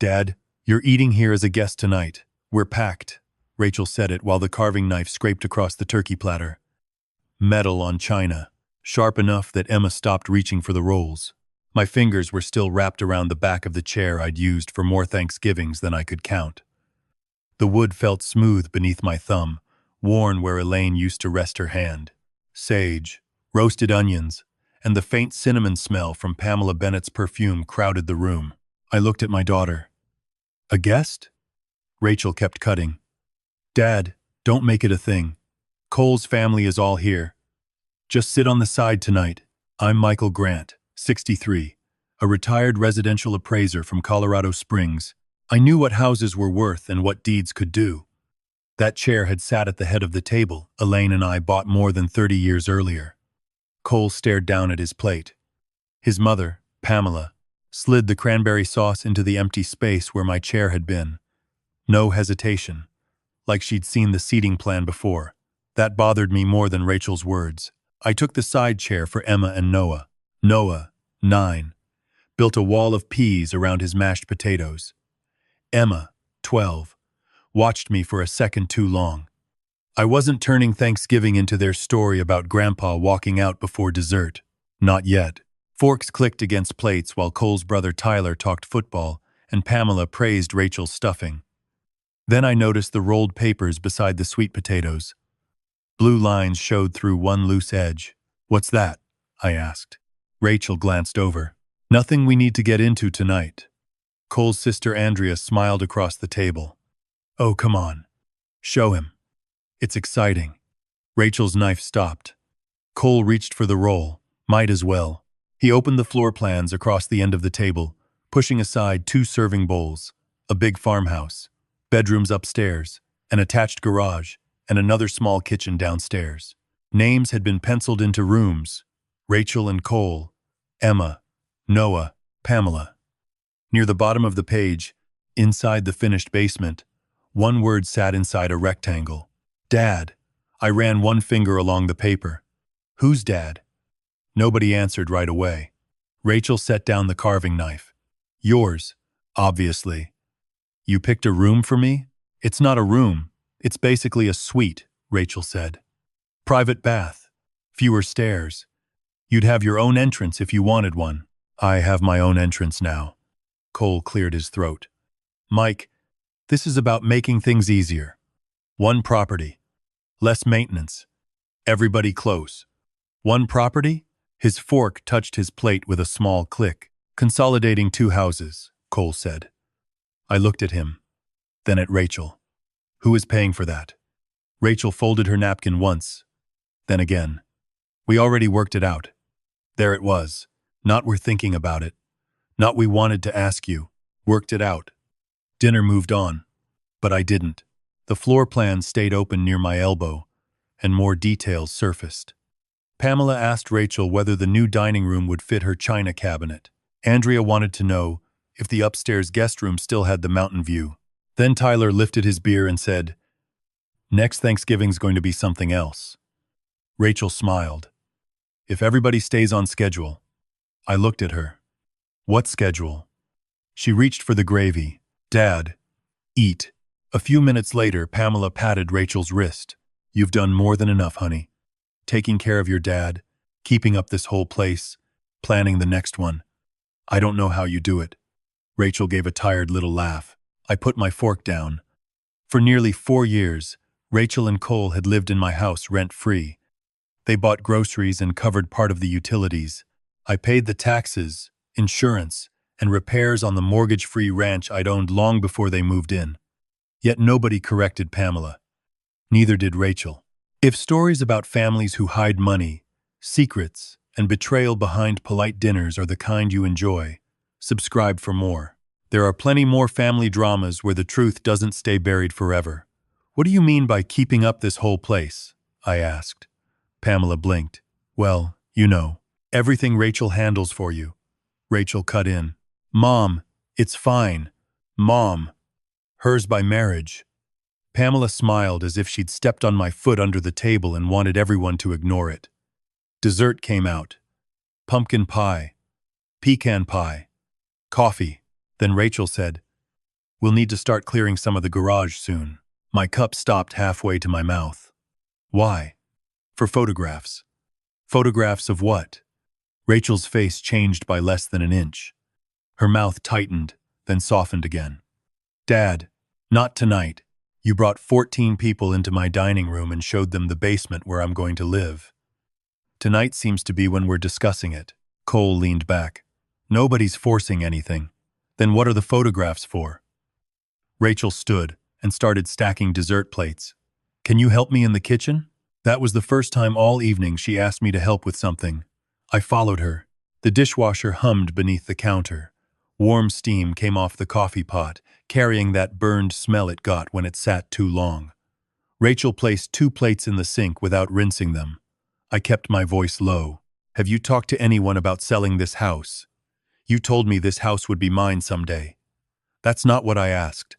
Dad, you're eating here as a guest tonight. We're packed. Rachel said it while the carving knife scraped across the turkey platter. Metal on china, sharp enough that Emma stopped reaching for the rolls. My fingers were still wrapped around the back of the chair I'd used for more Thanksgivings than I could count. The wood felt smooth beneath my thumb, worn where Elaine used to rest her hand. Sage, roasted onions, and the faint cinnamon smell from Pamela Bennett's perfume crowded the room. I looked at my daughter. A guest? Rachel kept cutting. Dad, don't make it a thing. Cole's family is all here. Just sit on the side tonight. I'm Michael Grant, 63, a retired residential appraiser from Colorado Springs. I knew what houses were worth and what deeds could do. That chair had sat at the head of the table Elaine and I bought more than 30 years earlier. Cole stared down at his plate. His mother, Pamela, slid the cranberry sauce into the empty space where my chair had been. No hesitation, like she'd seen the seating plan before. That bothered me more than Rachel's words. I took the side chair for Emma and Noah. Noah, 9, built a wall of peas around his mashed potatoes. Emma, 12, watched me for a second too long. I wasn't turning Thanksgiving into their story about Grandpa walking out before dessert. Not yet. Forks clicked against plates while Cole's brother Tyler talked football and Pamela praised Rachel's stuffing. Then I noticed the rolled papers beside the sweet potatoes. Blue lines showed through one loose edge. What's that? I asked. Rachel glanced over. Nothing we need to get into tonight. Cole's sister Andrea smiled across the table. Oh, come on. Show him. It's exciting. Rachel's knife stopped. Cole reached for the roll. Might as well. He opened the floor plans across the end of the table, pushing aside 2 serving bowls, a big farmhouse, bedrooms upstairs, an attached garage, and another small kitchen downstairs. Names had been penciled into rooms: Rachel and Cole, Emma, Noah, Pamela. Near the bottom of the page, inside the finished basement, one word sat inside a rectangle. Dad. I ran one finger along the paper. Who's Dad? Nobody answered right away. Rachel set down the carving knife. Yours, obviously. You picked a room for me? It's not a room. It's basically a suite, Rachel said. Private bath. Fewer stairs. You'd have your own entrance if you wanted one. I have my own entrance now. Cole cleared his throat. Mike, this is about making things easier. One property. Less maintenance. Everybody close. One property? His fork touched his plate with a small click. Consolidating 2 houses, Cole said. I looked at him, then at Rachel. Who is paying for that? Rachel folded her napkin once, then again. We already worked it out. There it was. Not we're thinking about it. Not we wanted to ask you. Worked it out. Dinner moved on. But I didn't. The floor plan stayed open near my elbow, and more details surfaced. Pamela asked Rachel whether the new dining room would fit her china cabinet. Andrea wanted to know if the upstairs guest room still had the mountain view. Then Tyler lifted his beer and said, Next Thanksgiving's going to be something else. Rachel smiled. If everybody stays on schedule. I looked at her. What schedule? She reached for the gravy. Dad, eat. A few minutes later, Pamela patted Rachel's wrist. You've done more than enough, honey. Taking care of your dad, keeping up this whole place, planning the next one. I don't know how you do it. Rachel gave a tired little laugh. I put my fork down. For nearly 4 years, Rachel and Cole had lived in my house rent-free. They bought groceries and covered part of the utilities. I paid the taxes, insurance, and repairs on the mortgage-free ranch I'd owned long before they moved in. Yet nobody corrected Pamela. Neither did Rachel. If stories about families who hide money, secrets, and betrayal behind polite dinners are the kind you enjoy, subscribe for more. There are plenty more family dramas where the truth doesn't stay buried forever. What do you mean by keeping up this whole place? I asked. Pamela blinked. Well, you know, everything Rachel handles for you. Rachel cut in. Mom, it's fine. Mom. Hers by marriage. Pamela smiled as if she'd stepped on my foot under the table and wanted everyone to ignore it. Dessert came out. Pumpkin pie. Pecan pie. Coffee. Then Rachel said, We'll need to start clearing some of the garage soon. My cup stopped halfway to my mouth. Why? For photographs. Photographs of what? Rachel's face changed by less than an inch. Her mouth tightened, then softened again. Dad, not tonight. You brought 14 people into my dining room and showed them the basement where I'm going to live. Tonight seems to be when we're discussing it. Cole leaned back. Nobody's forcing anything. Then what are the photographs for? Rachel stood and started stacking dessert plates. Can you help me in the kitchen? That was the first time all evening she asked me to help with something. I followed her. The dishwasher hummed beneath the counter. Warm steam came off the coffee pot, carrying that burned smell it got when it sat too long. Rachel placed 2 plates in the sink without rinsing them. I kept my voice low. Have you talked to anyone about selling this house? You told me this house would be mine someday. That's not what I asked.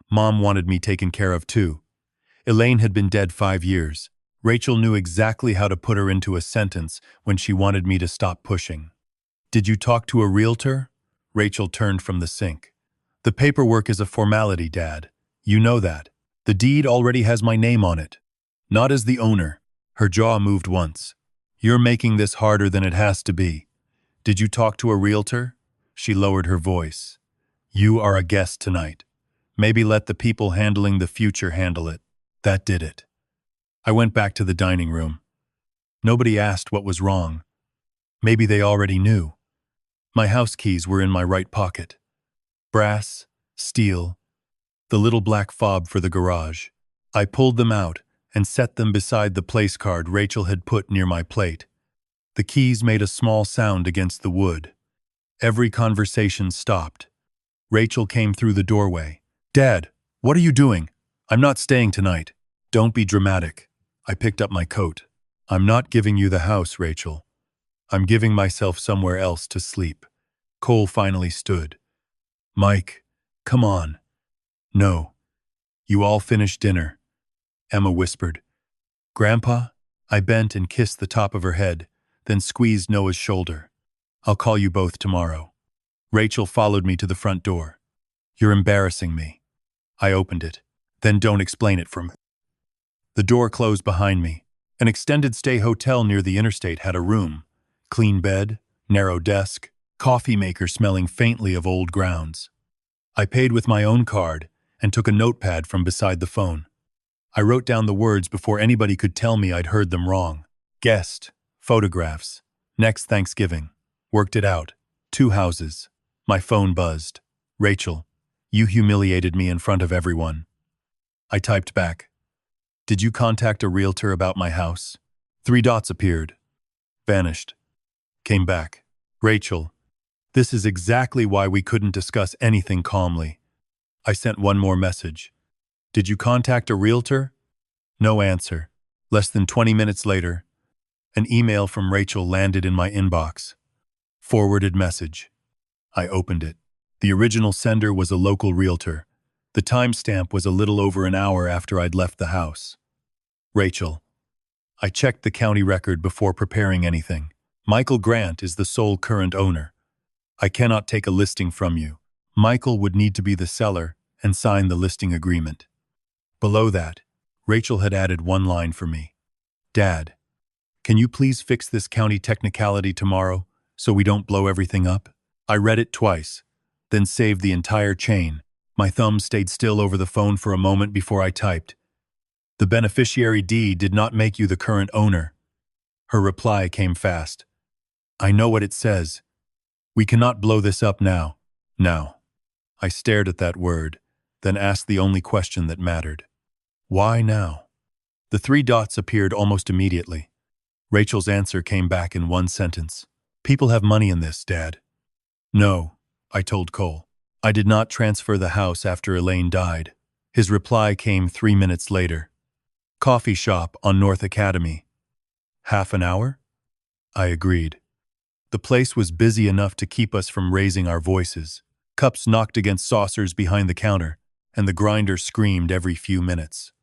Mom wanted me taken care of too. Elaine had been dead 5 years. Rachel knew exactly how to put her into a sentence when she wanted me to stop pushing. Did you talk to a realtor? Rachel turned from the sink. The paperwork is a formality, Dad. You know that. The deed already has my name on it. Not as the owner. Her jaw moved once. You're making this harder than it has to be. Did you talk to a realtor? She lowered her voice. You are a guest tonight. Maybe let the people handling the future handle it. That did it. I went back to the dining room. Nobody asked what was wrong. Maybe they already knew. My house keys were in my right pocket. Brass, steel, the little black fob for the garage. I pulled them out and set them beside the place card Rachel had put near my plate. The keys made a small sound against the wood. Every conversation stopped. Rachel came through the doorway. Dad, what are you doing? I'm not staying tonight. Don't be dramatic. I picked up my coat. I'm not giving you the house, Rachel. I'm giving myself somewhere else to sleep. Cole finally stood. Mike, come on. No. You all finished dinner. Emma whispered. Grandpa? I bent and kissed the top of her head, then squeezed Noah's shoulder. I'll call you both tomorrow. Rachel followed me to the front door. You're embarrassing me. I opened it. Then don't explain it from. The door closed behind me. An extended stay hotel near the interstate had a room. Clean bed, narrow desk, coffee maker smelling faintly of old grounds. I paid with my own card and took a notepad from beside the phone. I wrote down the words before anybody could tell me I'd heard them wrong. Guest, photographs, next Thanksgiving. Worked it out. 2 houses. My phone buzzed. Rachel, you humiliated me in front of everyone. I typed back. Did you contact a realtor about my house? 3 dots appeared. Vanished. Came back. Rachel, this is exactly why we couldn't discuss anything calmly. I sent one more message. Did you contact a realtor? No answer. Less than 20 minutes later, an email from Rachel landed in my inbox. Forwarded message. I opened it. The original sender was a local realtor. The timestamp was a little over an hour after I'd left the house. Rachel. I checked the county record before preparing anything. Michael Grant is the sole current owner. I cannot take a listing from you. Michael would need to be the seller and sign the listing agreement. Below that, Rachel had added one line for me. Dad, can you please fix this county technicality tomorrow so we don't blow everything up? I read it twice, then saved the entire chain. My thumb stayed still over the phone for a moment before I typed. The beneficiary deed did not make you the current owner. Her reply came fast. I know what it says. We cannot blow this up now. Now. I stared at that word, then asked the only question that mattered. Why now? The 3 dots appeared almost immediately. Rachel's answer came back in one sentence. People have money in this, Dad. No, I told Cole. I did not transfer the house after Elaine died. His reply came 3 minutes later. Coffee shop on North Academy. Half an hour? I agreed. The place was busy enough to keep us from raising our voices. Cups knocked against saucers behind the counter, and the grinder screamed every few minutes.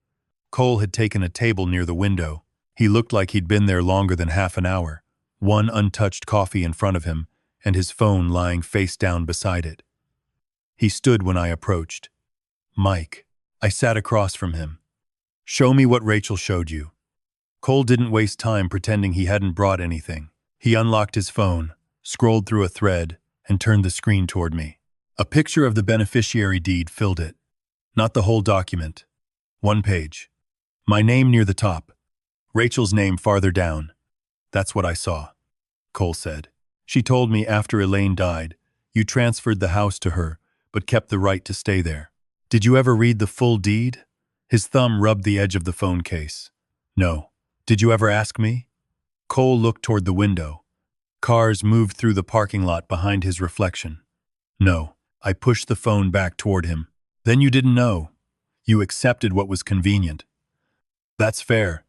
Cole had taken a table near the window. He looked like he'd been there longer than half an hour, one untouched coffee in front of him, and his phone lying face down beside it. He stood when I approached. Mike. I sat across from him. Show me what Rachel showed you. Cole didn't waste time pretending he hadn't brought anything. He unlocked his phone, scrolled through a thread, and turned the screen toward me. A picture of the beneficiary deed filled it. Not the whole document. One page. My name near the top. Rachel's name farther down. That's what I saw, Cole said. She told me after Elaine died, you transferred the house to her, but kept the right to stay there. Did you ever read the full deed? His thumb rubbed the edge of the phone case. No. Did you ever ask me? Cole looked toward the window. Cars moved through the parking lot behind his reflection. No. I pushed the phone back toward him. Then you didn't know. You accepted what was convenient. That's fair.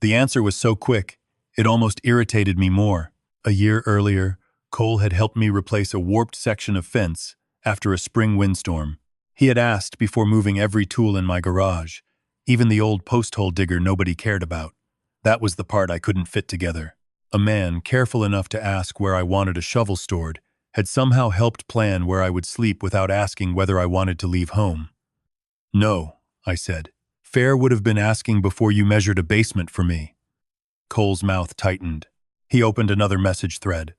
The answer was so quick, it almost irritated me more. A year earlier, Cole had helped me replace a warped section of fence after a spring windstorm. He had asked before moving every tool in my garage, even the old post hole digger nobody cared about. That was the part I couldn't fit together. A man, careful enough to ask where I wanted a shovel stored, had somehow helped plan where I would sleep without asking whether I wanted to leave home. No, I said. Fair would have been asking before you measured a basement for me. Cole's mouth tightened. He opened another message thread.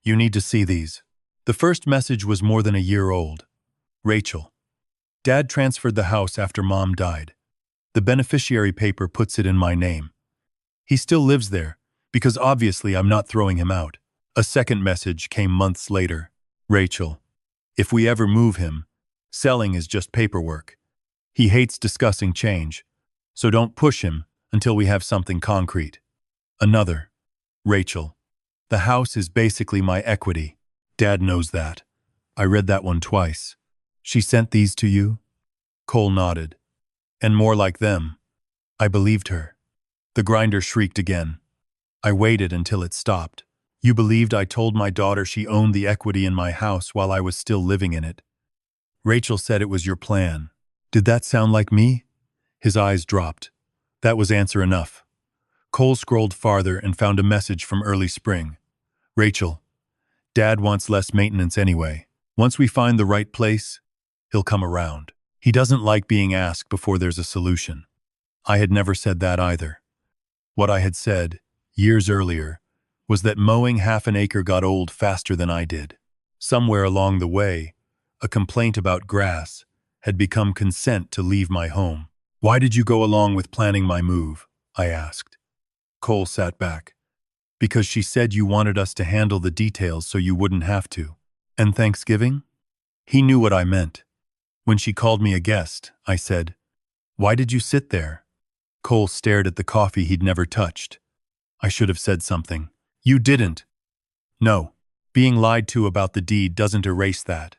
You need to see these. The first message was more than a year old. Rachel. Dad transferred the house after Mom died. The beneficiary paper puts it in my name. He still lives there, because obviously I'm not throwing him out. A second message came months later. Rachel. If we ever move him, selling is just paperwork. He hates discussing change, so don't push him until we have something concrete. Another. Rachel. The house is basically my equity. Dad knows that. I read that one twice. She sent these to you? Cole nodded. And more like them. I believed her. The grinder shrieked again. I waited until it stopped. You believed I told my daughter she owned the equity in my house while I was still living in it. Rachel said it was your plan. Did that sound like me? His eyes dropped. That was answer enough. Cole scrolled farther and found a message from early spring. Rachel, Dad wants less maintenance anyway. Once we find the right place, he'll come around. He doesn't like being asked before there's a solution. I had never said that either. What I had said, years earlier, was that mowing half an acre got old faster than I did. Somewhere along the way, a complaint about grass had become consent to leave my home. Why did you go along with planning my move? I asked. Cole sat back. Because she said you wanted us to handle the details so you wouldn't have to. And Thanksgiving? He knew what I meant. When she called me a guest, I said, why did you sit there? Cole stared at the coffee he'd never touched. I should have said something. You didn't. No, being lied to about the deed doesn't erase that.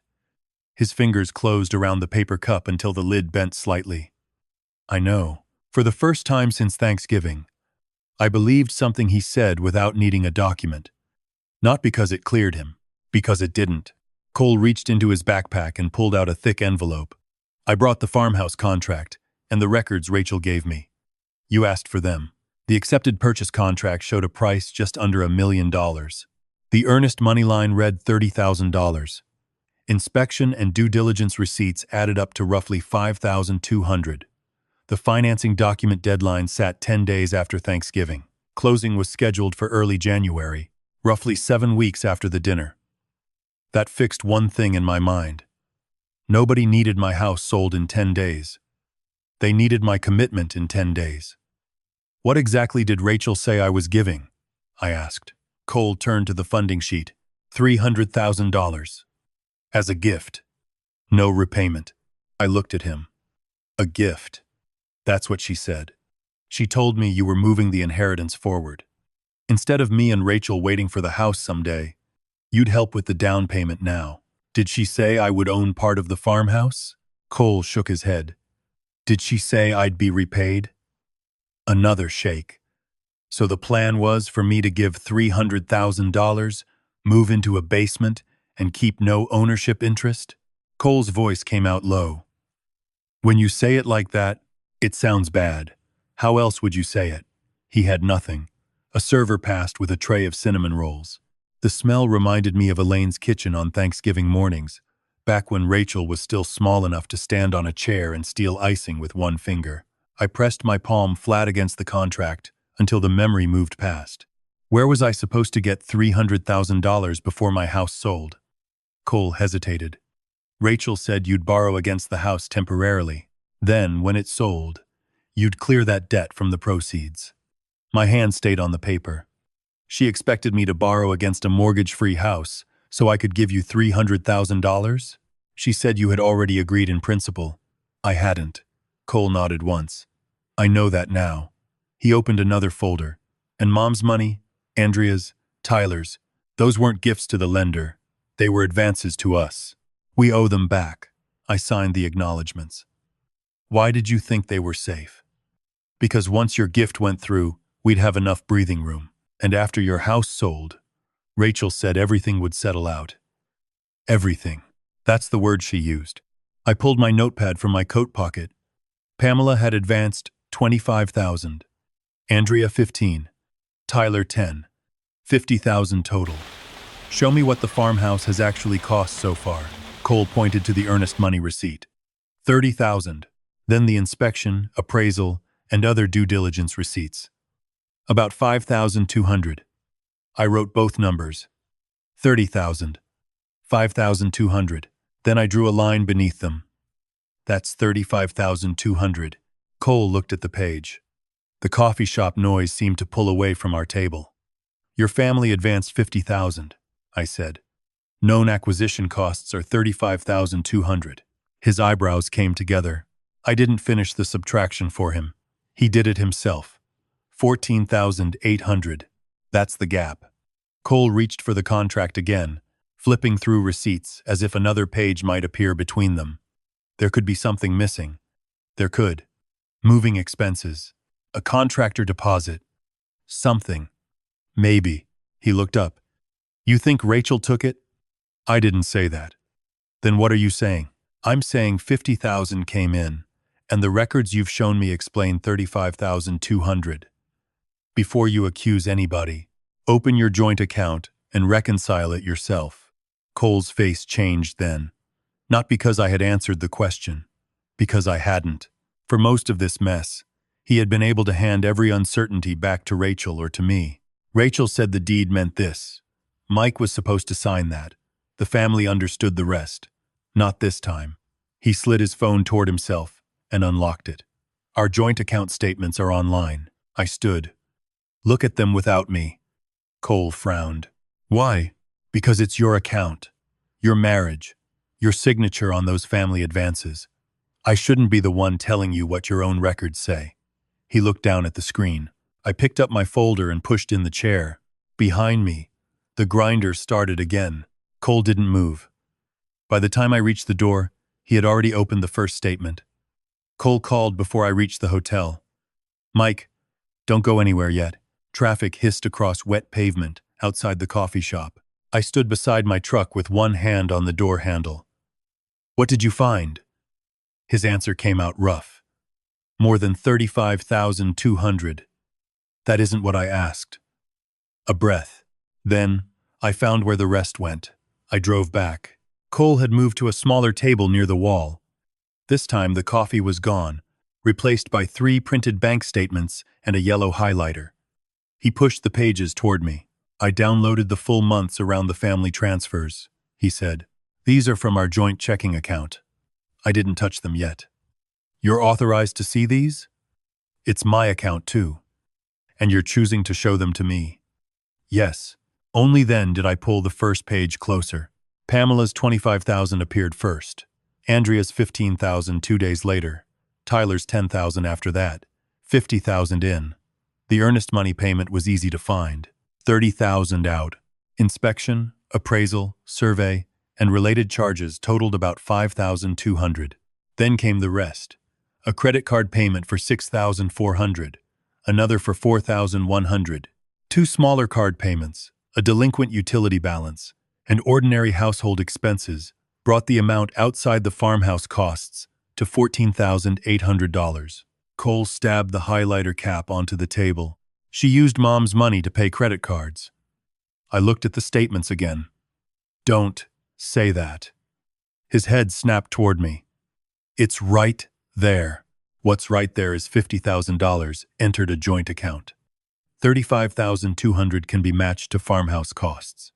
His fingers closed around the paper cup until the lid bent slightly. I know. For the first time since Thanksgiving, I believed something he said without needing a document. Not because it cleared him, because it didn't. Cole reached into his backpack and pulled out a thick envelope. I brought the farmhouse contract and the records Rachel gave me. You asked for them. The accepted purchase contract showed a price just under $1 million. The earnest money line read $30,000. Inspection and due diligence receipts added up to roughly $5,200. The financing document deadline sat 10 days after Thanksgiving. Closing was scheduled for early January, roughly 7 weeks after the dinner. That fixed one thing in my mind. Nobody needed my house sold in 10 days. They needed my commitment in 10 days. What exactly did Rachel say I was giving? I asked. Cole turned to the funding sheet. $300,000. As a gift. No repayment. I looked at him. A gift. That's what she said. She told me you were moving the inheritance forward. Instead of me and Rachel waiting for the house someday, you'd help with the down payment now. Did she say I would own part of the farmhouse? Cole shook his head. Did she say I'd be repaid? Another shake. So the plan was for me to give $300,000, move into a basement, and keep no ownership interest? Cole's voice came out low. When you say it like that, it sounds bad. How else would you say it? He had nothing. A server passed with a tray of cinnamon rolls. The smell reminded me of Elaine's kitchen on Thanksgiving mornings, back when Rachel was still small enough to stand on a chair and steal icing with one finger. I pressed my palm flat against the contract until the memory moved past. Where was I supposed to get $300,000 before my house sold? Cole hesitated. Rachel said you'd borrow against the house temporarily. Then, when it sold, you'd clear that debt from the proceeds. My hand stayed on the paper. She expected me to borrow against a mortgage-free house so I could give you $300,000? She said you had already agreed in principle. I hadn't. Cole nodded once. I know that now. He opened another folder. And Mom's money, Andrea's, Tyler's, those weren't gifts to the lender. They were advances to us. We owe them back. I signed the acknowledgments. Why did you think they were safe? Because once your gift went through, we'd have enough breathing room. And after your house sold, Rachel said everything would settle out. Everything. That's the word she used. I pulled my notepad from my coat pocket. Pamela had advanced $25,000. Andrea $15,000. Tyler $10,000. $50,000 total. Show me what the farmhouse has actually cost so far. Cole pointed to the earnest money receipt. $30,000. Then the inspection, appraisal, and other due diligence receipts. About $5,200. I wrote both numbers. $30,000. $5,200. Then I drew a line beneath them. That's $35,200. Cole looked at the page. The coffee shop noise seemed to pull away from our table. Your family advanced $50,000, I said. Known acquisition costs are $35,200. His eyebrows came together. I didn't finish the subtraction for him. He did it himself. $14,800. That's the gap. Cole reached for the contract again, flipping through receipts as if another page might appear between them. There could be something missing. There could. Moving expenses. A contractor deposit. Something. Maybe. He looked up. You think Rachel took it? I didn't say that. Then what are you saying? I'm saying $50,000 came in, and the records you've shown me explain $35,200. Before you accuse anybody, open your joint account and reconcile it yourself. Cole's face changed then. Not because I had answered the question, because I hadn't. For most of this mess, he had been able to hand every uncertainty back to Rachel or to me. Rachel said the deed meant this. Mike was supposed to sign that. The family understood the rest. Not this time. He slid his phone toward himself and unlocked it. Our joint account statements are online. I stood. Look at them without me. Cole frowned. Why? Because it's your account. Your marriage. Your signature on those family advances. I shouldn't be the one telling you what your own records say. He looked down at the screen. I picked up my folder and pushed in the chair. Behind me, the grinder started again. Cole didn't move. By the time I reached the door, he had already opened the first statement. Cole called before I reached the hotel. Mike, don't go anywhere yet. Traffic hissed across wet pavement outside the coffee shop. I stood beside my truck with one hand on the door handle. What did you find? His answer came out rough. More than $35,200. That isn't what I asked. A breath. Then, I found where the rest went. I drove back. Cole had moved to a smaller table near the wall. This time the coffee was gone, replaced by 3 printed bank statements and a yellow highlighter. He pushed the pages toward me. I downloaded the full months around the family transfers, he said. These are from our joint checking account. I didn't touch them yet. You're authorized to see these? It's my account too. And you're choosing to show them to me? Yes. Only then did I pull the first page closer. Pamela's $25,000 appeared first. Andrea's $15,000 2 days later. Tyler's $10,000 after that. $50,000 in. The earnest money payment was easy to find. $30,000 out. Inspection, appraisal, survey, and related charges totaled about $5,200. Then came the rest. A credit card payment for $6,400. Another for $4,100. 2 smaller card payments, a delinquent utility balance, and ordinary household expenses brought the amount outside the farmhouse costs to $14,800. Cole stabbed the highlighter cap onto the table. She used Mom's money to pay credit cards. I looked at the statements again. Don't say that. His head snapped toward me. It's right there. What's right there is $50,000 entered a joint account. 35,200 can be matched to farmhouse costs.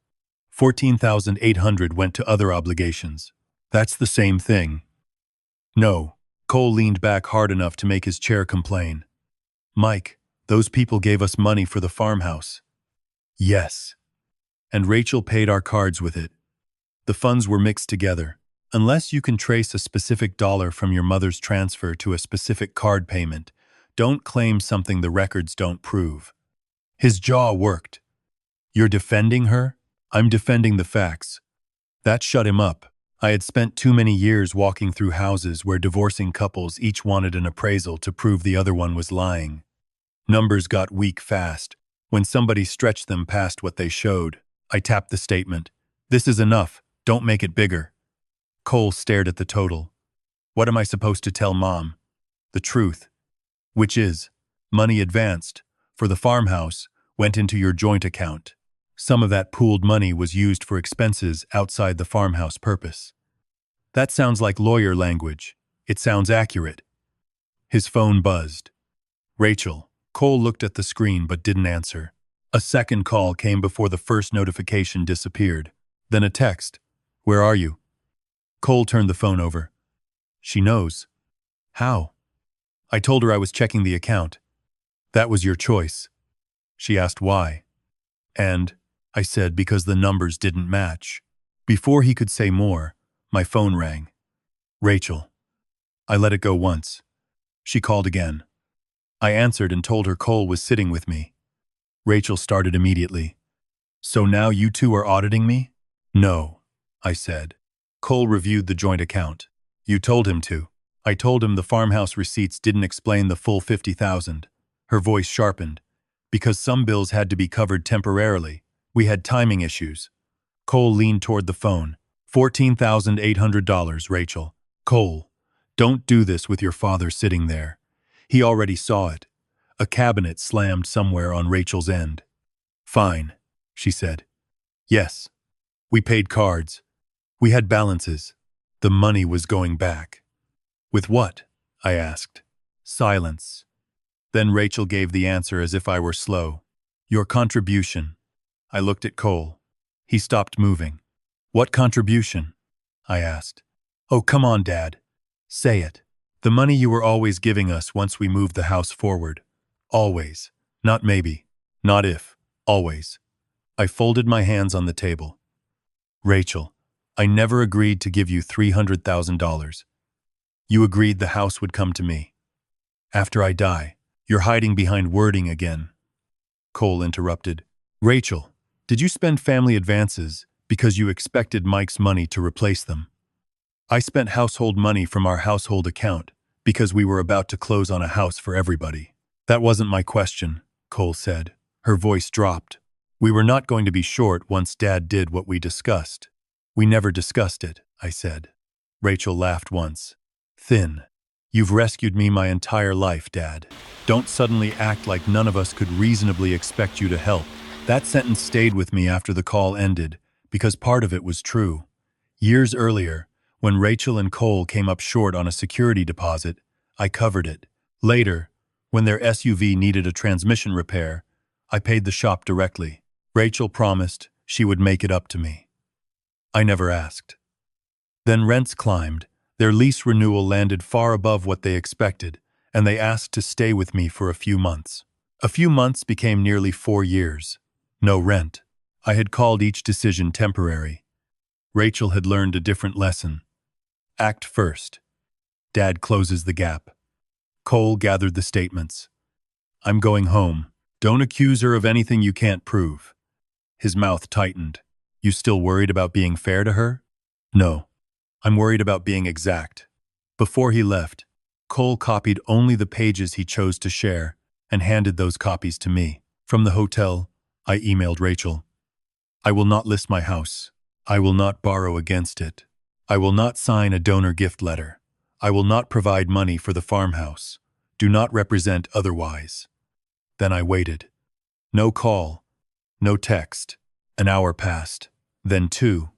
14,800 went to other obligations. That's the same thing. No. Cole leaned back hard enough to make his chair complain. Mike, those people gave us money for the farmhouse. Yes. And Rachel paid our cards with it. The funds were mixed together. Unless you can trace a specific dollar from your mother's transfer to a specific card payment, don't claim something the records don't prove. His jaw worked. You're defending her? I'm defending the facts. That shut him up. I had spent too many years walking through houses where divorcing couples each wanted an appraisal to prove the other one was lying. Numbers got weak fast. When somebody stretched them past what they showed, I tapped the statement. This is enough. Don't make it bigger. Cole stared at the total. What am I supposed to tell Mom? The truth. Which is, money advanced, for the farmhouse, went into your joint account. Some of that pooled money was used for expenses outside the farmhouse purpose. That sounds like lawyer language. It sounds accurate. His phone buzzed. Rachel. Cole looked at the screen but didn't answer. A second call came before the first notification disappeared. Then a text. Where are you? Cole turned the phone over. She knows. How? I told her I was checking the account. That was your choice. She asked why. And I said because the numbers didn't match. Before he could say more, my phone rang. Rachel. I let it go once. She called again. I answered and told her Cole was sitting with me. Rachel started immediately. So now you two are auditing me? No, I said. Cole reviewed the joint account. You told him to. I told him the farmhouse receipts didn't explain the full 50,000. Her voice sharpened. Because some bills had to be covered temporarily. We had timing issues. Cole leaned toward the phone. $14,800, Rachel. Cole, don't do this with your father sitting there. He already saw it. A cabinet slammed somewhere on Rachel's end. Fine, she said. Yes. We paid cards. We had balances. The money was going back. With what? I asked. Silence. Then Rachel gave the answer as if I were slow. Your contribution. I looked at Cole. He stopped moving. What contribution? I asked. Oh, come on, Dad. Say it. The money you were always giving us once we moved the house forward. Always. Not maybe. Not if. Always. I folded my hands on the table. Rachel, I never agreed to give you $300,000. You agreed the house would come to me. After I die, you're hiding behind wording again. Cole interrupted. Rachel, did you spend family advances because you expected Mike's money to replace them? I spent household money from our household account because we were about to close on a house for everybody. That wasn't my question, Cole said. Her voice dropped. We were not going to be short once Dad did what we discussed. We never discussed it, I said. Rachel laughed once. Thin. You've rescued me my entire life, Dad. Don't suddenly act like none of us could reasonably expect you to help. That sentence stayed with me after the call ended, because part of it was true. Years earlier, when Rachel and Cole came up short on a security deposit, I covered it. Later, when their SUV needed a transmission repair, I paid the shop directly. Rachel promised she would make it up to me. I never asked. Then rents climbed. Their lease renewal landed far above what they expected, and they asked to stay with me for a few months. A few months became nearly 4 years. No rent. I had called each decision temporary. Rachel had learned a different lesson. Act first. Dad closes the gap. Cole gathered the statements. I'm going home. Don't accuse her of anything you can't prove. His mouth tightened. You still worried about being fair to her? No. I'm worried about being exact. Before he left, Cole copied only the pages he chose to share and handed those copies to me. From the hotel, I emailed Rachel. I will not list my house. I will not borrow against it. I will not sign a donor gift letter. I will not provide money for the farmhouse. Do not represent otherwise. Then I waited. No call. No text. An hour passed. Then 2.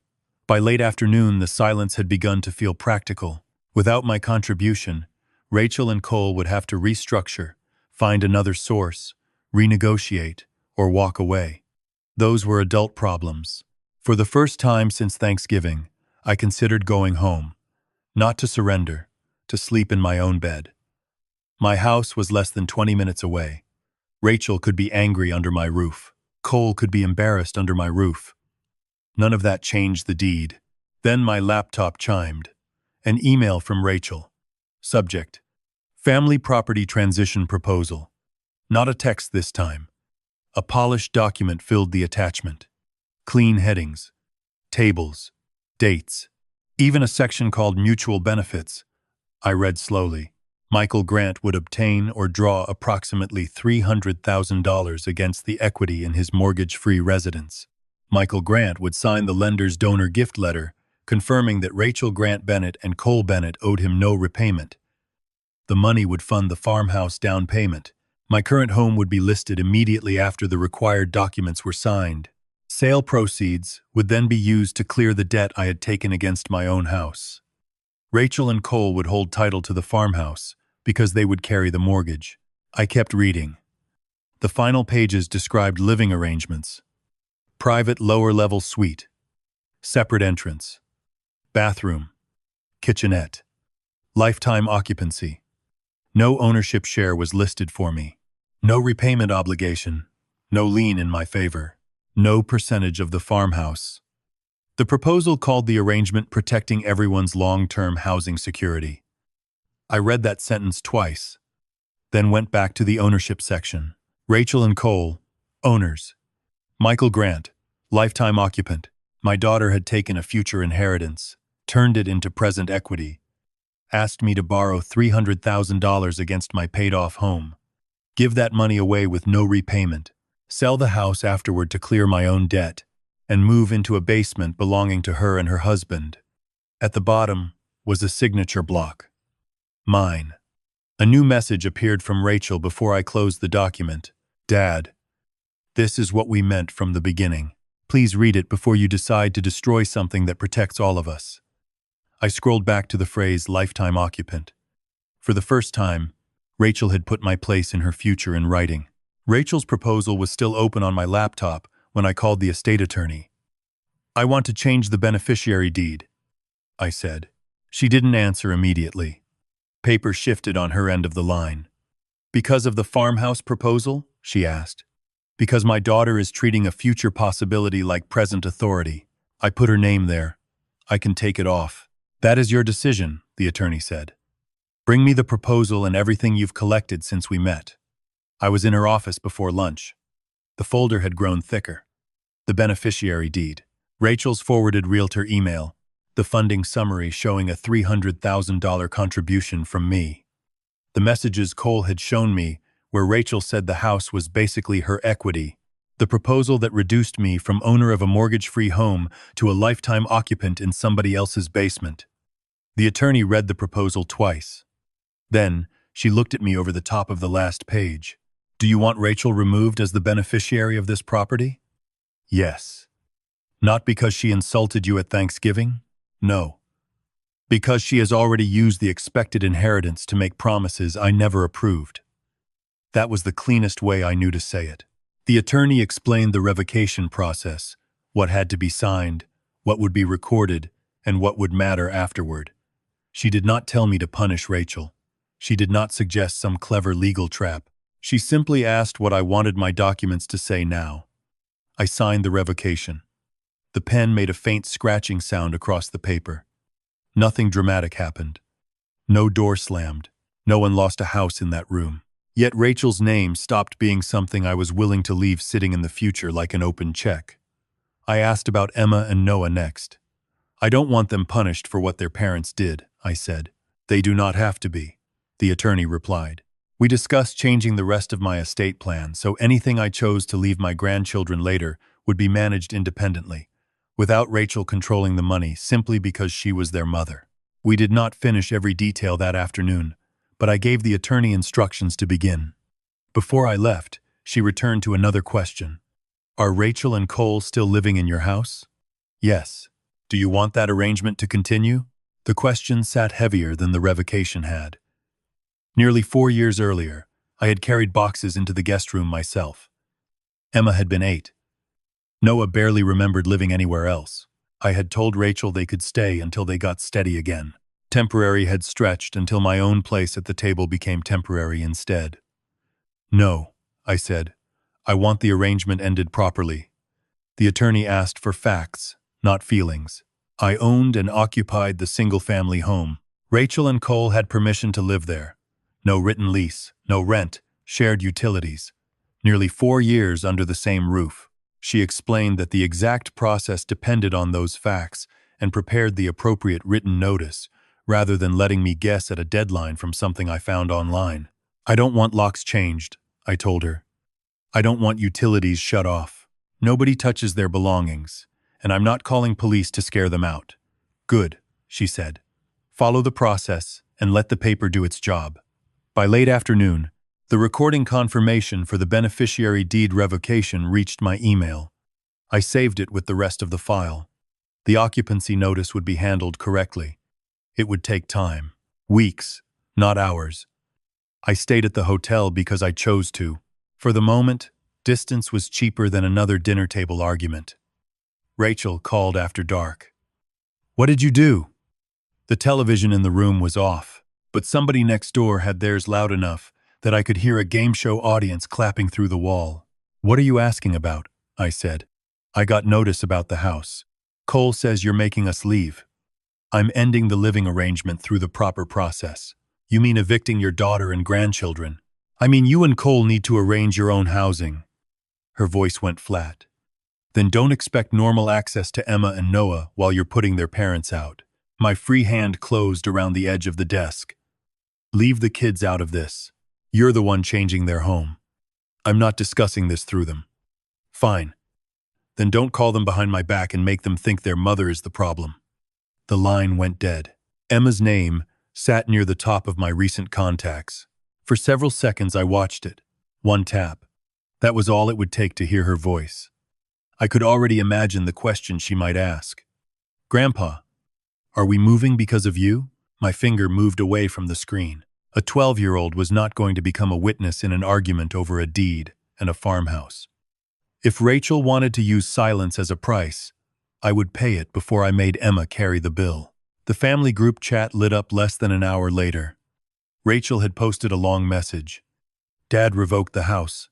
By late afternoon, the silence had begun to feel practical. Without my contribution, Rachel and Cole would have to restructure, find another source, renegotiate, or walk away. Those were adult problems. For the first time since Thanksgiving, I considered going home. Not to surrender, to sleep in my own bed. My house was less than 20 minutes away. Rachel could be angry under my roof. Cole could be embarrassed under my roof. None of that changed the deed. Then my laptop chimed. An email from Rachel. Subject: Family Property Transition Proposal. Not a text this time. A polished document filled the attachment. Clean headings, tables, dates, even a section called Mutual Benefits. I read slowly. Michael Grant would obtain or draw approximately $300,000 against the equity in his mortgage-free residence. Michael Grant would sign the lender's donor gift letter, confirming that Rachel Grant Bennett and Cole Bennett owed him no repayment. The money would fund the farmhouse down payment. My current home would be listed immediately after the required documents were signed. Sale proceeds would then be used to clear the debt I had taken against my own house. Rachel and Cole would hold title to the farmhouse because they would carry the mortgage. I kept reading. The final pages described living arrangements. Private lower-level suite. Separate entrance. Bathroom. Kitchenette. Lifetime occupancy. No ownership share was listed for me. No repayment obligation. No lien in my favor. No percentage of the farmhouse. The proposal called the arrangement protecting everyone's long-term housing security. I read that sentence twice, then went back to the ownership section. Rachel and Cole, owners. Michael Grant, lifetime occupant. My daughter had taken a future inheritance, turned it into present equity, asked me to borrow $300,000 against my paid-off home, give that money away with no repayment, sell the house afterward to clear my own debt, and move into a basement belonging to her and her husband. At the bottom was a signature block. Mine. A new message appeared from Rachel before I closed the document. Dad, this is what we meant from the beginning. Please read it before you decide to destroy something that protects all of us. I scrolled back to the phrase lifetime occupant. For the first time, Rachel had put my place in her future in writing. Rachel's proposal was still open on my laptop when I called the estate attorney. I want to change the beneficiary deed, I said. She didn't answer immediately. Paper shifted on her end of the line. Because of the farmhouse proposal? She asked. Because my daughter is treating a future possibility like present authority. I put her name there. I can take it off. That is your decision, the attorney said. Bring me the proposal and everything you've collected since we met. I was in her office before lunch. The folder had grown thicker. The beneficiary deed. Rachel's forwarded realtor email. The funding summary showing a $300,000 contribution from me. The messages Cole had shown me where Rachel said the house was basically her equity. The proposal that reduced me from owner of a mortgage-free home to a lifetime occupant in somebody else's basement. The attorney read the proposal twice. Then, she looked at me over the top of the last page. Do you want Rachel removed as the beneficiary of this property? Yes. Not because she insulted you at Thanksgiving? No. Because she has already used the expected inheritance to make promises I never approved. That was the cleanest way I knew to say it. The attorney explained the revocation process, what had to be signed, what would be recorded, and what would matter afterward. She did not tell me to punish Rachel. She did not suggest some clever legal trap. She simply asked what I wanted my documents to say now. I signed the revocation. The pen made a faint scratching sound across the paper. Nothing dramatic happened. No door slammed. No one lost a house in that room. Yet Rachel's name stopped being something I was willing to leave sitting in the future like an open check. I asked about Emma and Noah next. I don't want them punished for what their parents did, I said. They do not have to be, the attorney replied. We discussed changing the rest of my estate plan so anything I chose to leave my grandchildren later would be managed independently, without Rachel controlling the money simply because she was their mother. We did not finish every detail that afternoon, but I gave the attorney instructions to begin. Before I left, she returned to another question. Are Rachel and Cole still living in your house? Yes. Do you want that arrangement to continue? The question sat heavier than the revocation had. Nearly 4 years earlier, I had carried boxes into the guest room myself. Emma had been 8. Noah barely remembered living anywhere else. I had told Rachel they could stay until they got steady again. Temporary had stretched until my own place at the table became temporary instead. No, I said. I want the arrangement ended properly. The attorney asked for facts, not feelings. I owned and occupied the single-family home. Rachel and Cole had permission to live there. No written lease, no rent, shared utilities. Nearly 4 years under the same roof. She explained that the exact process depended on those facts and prepared the appropriate written notice, rather than letting me guess at a deadline from something I found online. I don't want locks changed, I told her. I don't want utilities shut off. Nobody touches their belongings, and I'm not calling police to scare them out. Good, she said. Follow the process and let the paper do its job. By late afternoon, the recording confirmation for the beneficiary deed revocation reached my email. I saved it with the rest of the file. The occupancy notice would be handled correctly. It would take time. Weeks, not hours. I stayed at the hotel because I chose to. For the moment, distance was cheaper than another dinner table argument. Rachel called after dark. What did you do? The television in the room was off, but somebody next door had theirs loud enough that I could hear a game show audience clapping through the wall. What are you asking about? I said. I got notice about the house. Cole says you're making us leave. I'm ending the living arrangement through the proper process. You mean evicting your daughter and grandchildren? I mean you and Cole need to arrange your own housing. Her voice went flat. Then don't expect normal access to Emma and Noah while you're putting their parents out. My free hand closed around the edge of the desk. Leave the kids out of this. You're the one changing their home. I'm not discussing this through them. Fine. Then don't call them behind my back and make them think their mother is the problem. The line went dead. Emma's name sat near the top of my recent contacts. For several seconds I watched it. One tap. That was all it would take to hear her voice. I could already imagine the question she might ask. Grandpa, are we moving because of you? My finger moved away from the screen. A 12-year-old was not going to become a witness in an argument over a deed and a farmhouse. If Rachel wanted to use silence as a price, I would pay it before I made Emma carry the bill. The family group chat lit up less than an hour later. Rachel had posted a long message. Dad revoked the house.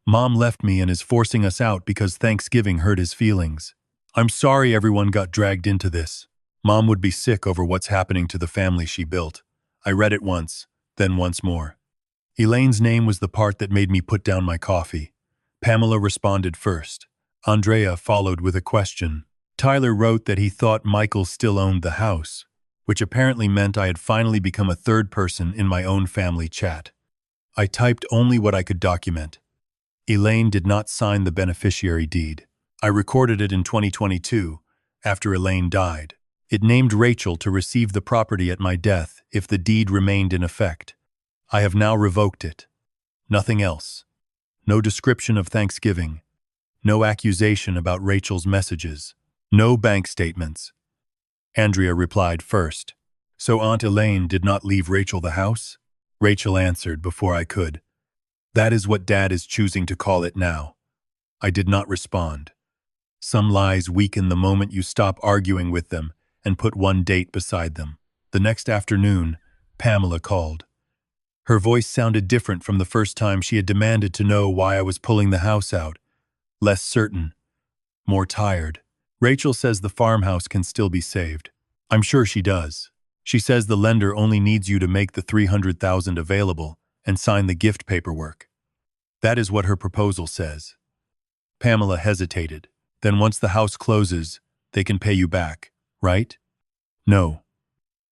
Mom left me and is forcing us out because Thanksgiving hurt his feelings. I'm sorry everyone got dragged into this. Mom would be sick over what's happening to the family she built. I read it once, then once more. Elaine's name was the part that made me put down my coffee. Pamela responded first. Andrea followed with a question. Tyler wrote that he thought Michael still owned the house, which apparently meant I had finally become a third person in my own family chat. I typed only what I could document. Elaine did not sign the beneficiary deed. I recorded it in 2022, after Elaine died. It named Rachel to receive the property at my death if the deed remained in effect. I have now revoked it. Nothing else. No description of Thanksgiving. No accusation about Rachel's messages. No bank statements. Andrea replied first. So Aunt Elaine did not leave Rachel the house? Rachel answered before I could. That is what Dad is choosing to call it now. I did not respond. Some lies weaken the moment you stop arguing with them and put one date beside them. The next afternoon, Pamela called. Her voice sounded different from the first time she had demanded to know why I was pulling the house out. Less certain. More tired. Rachel says the farmhouse can still be saved. I'm sure she does. She says the lender only needs you to make the $300,000 available and sign the gift paperwork. That is what her proposal says. Pamela hesitated. Then once the house closes, they can pay you back, right? No.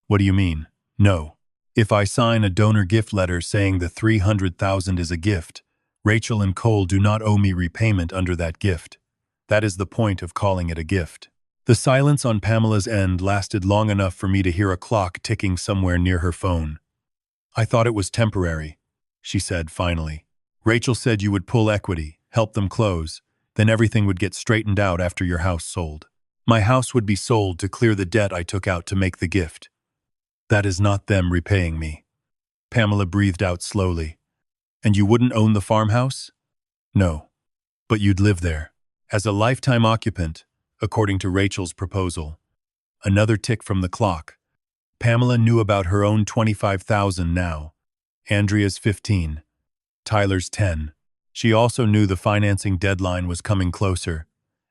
What do you mean, no? If I sign a donor gift letter saying the $300,000 is a gift, Rachel and Cole do not owe me repayment under that gift. That is the point of calling it a gift. The silence on Pamela's end lasted long enough for me to hear a clock ticking somewhere near her phone. I thought it was temporary, she said finally. Rachel said you would pull equity, help them close, then everything would get straightened out after your house sold. My house would be sold to clear the debt I took out to make the gift. That is not them repaying me. Pamela breathed out slowly. And you wouldn't own the farmhouse? No. But you'd live there. As a lifetime occupant, according to Rachel's proposal. Another tick from the clock. Pamela knew about her own $25,000 now. Andrea's 15. Tyler's 10. She also knew the financing deadline was coming closer,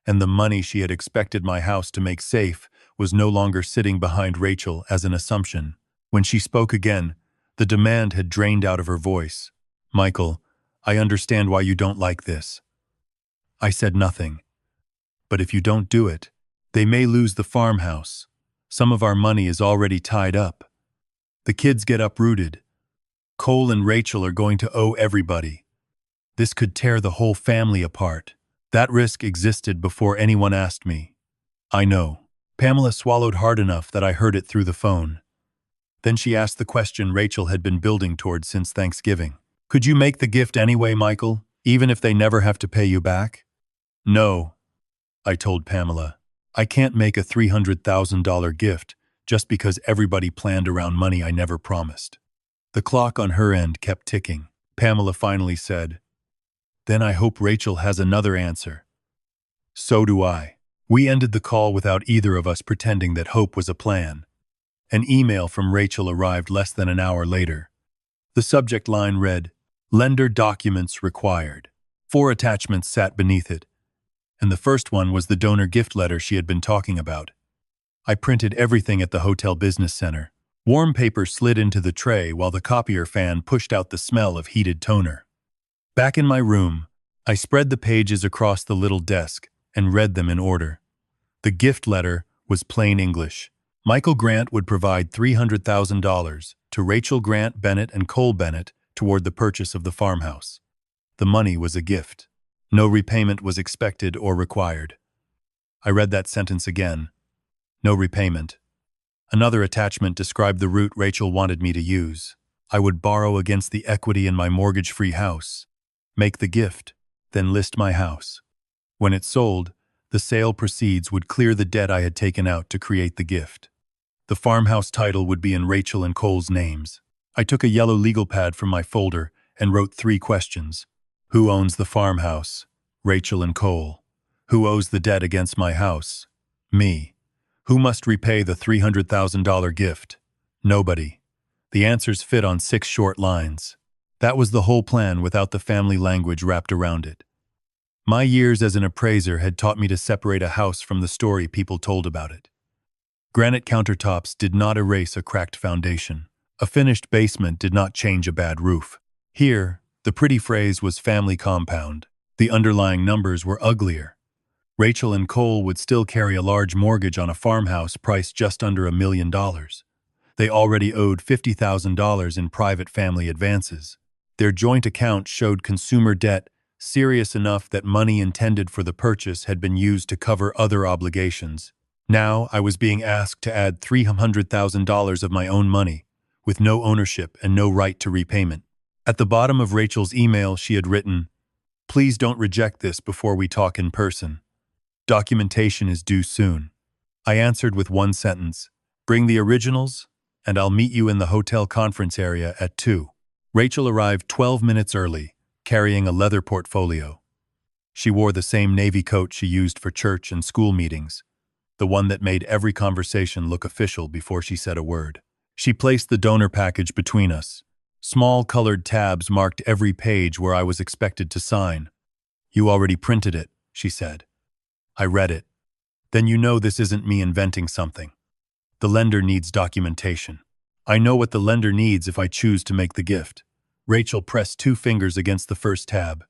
and the money she had expected my house to make safe was no longer sitting behind Rachel as an assumption. When she spoke again, the demand had drained out of her voice. Michael, I understand why you don't like this. I said nothing. But if you don't do it, they may lose the farmhouse. Some of our money is already tied up. The kids get uprooted. Cole and Rachel are going to owe everybody. This could tear the whole family apart. That risk existed before anyone asked me. I know. Pamela swallowed hard enough that I heard it through the phone. Then she asked the question Rachel had been building toward since Thanksgiving. Could you make the gift anyway, Michael, even if they never have to pay you back? No, I told Pamela. I can't make a $300,000 gift just because everybody planned around money I never promised. The clock on her end kept ticking. Pamela finally said, Then I hope Rachel has another answer. So do I. We ended the call without either of us pretending that hope was a plan. An email from Rachel arrived less than an hour later. The subject line read, Lender documents required. 4 attachments sat beneath it, and the first one was the donor gift letter she had been talking about. I printed everything at the hotel business center. Warm paper slid into the tray while the copier fan pushed out the smell of heated toner. Back in my room, I spread the pages across the little desk and read them in order. The gift letter was plain English. Michael Grant would provide $300,000 to Rachel Grant Bennett and Cole Bennett toward the purchase of the farmhouse. The money was a gift. No repayment was expected or required. I read that sentence again. No repayment. Another attachment described the route Rachel wanted me to use. I would borrow against the equity in my mortgage-free house, make the gift, then list my house. When it sold, the sale proceeds would clear the debt I had taken out to create the gift. The farmhouse title would be in Rachel and Cole's names. I took a yellow legal pad from my folder and wrote 3 questions. Who owns the farmhouse? Rachel and Cole. Who owes the debt against my house? Me. Who must repay the $300,000 gift? Nobody. The answers fit on 6 short lines. That was the whole plan without the family language wrapped around it. My years as an appraiser had taught me to separate a house from the story people told about it. Granite countertops did not erase a cracked foundation. A finished basement did not change a bad roof. Here, the pretty phrase was family compound. The underlying numbers were uglier. Rachel and Cole would still carry a large mortgage on a farmhouse priced just under $1 million. They already owed $50,000 in private family advances. Their joint account showed consumer debt serious enough that money intended for the purchase had been used to cover other obligations. Now I was being asked to add $300,000 of my own money, with no ownership and no right to repayment. At the bottom of Rachel's email, she had written, Please don't reject this before we talk in person. Documentation is due soon. I answered with one sentence, Bring the originals, and I'll meet you in the hotel conference area at 2. Rachel arrived 12 minutes early, carrying a leather portfolio. She wore the same navy coat she used for church and school meetings, the one that made every conversation look official before she said a word. She placed the donor package between us. Small colored tabs marked every page where I was expected to sign. You already printed it, she said. I read it. Then you know this isn't me inventing something. The lender needs documentation. I know what the lender needs if I choose to make the gift. Rachel pressed 2 fingers against the first tab.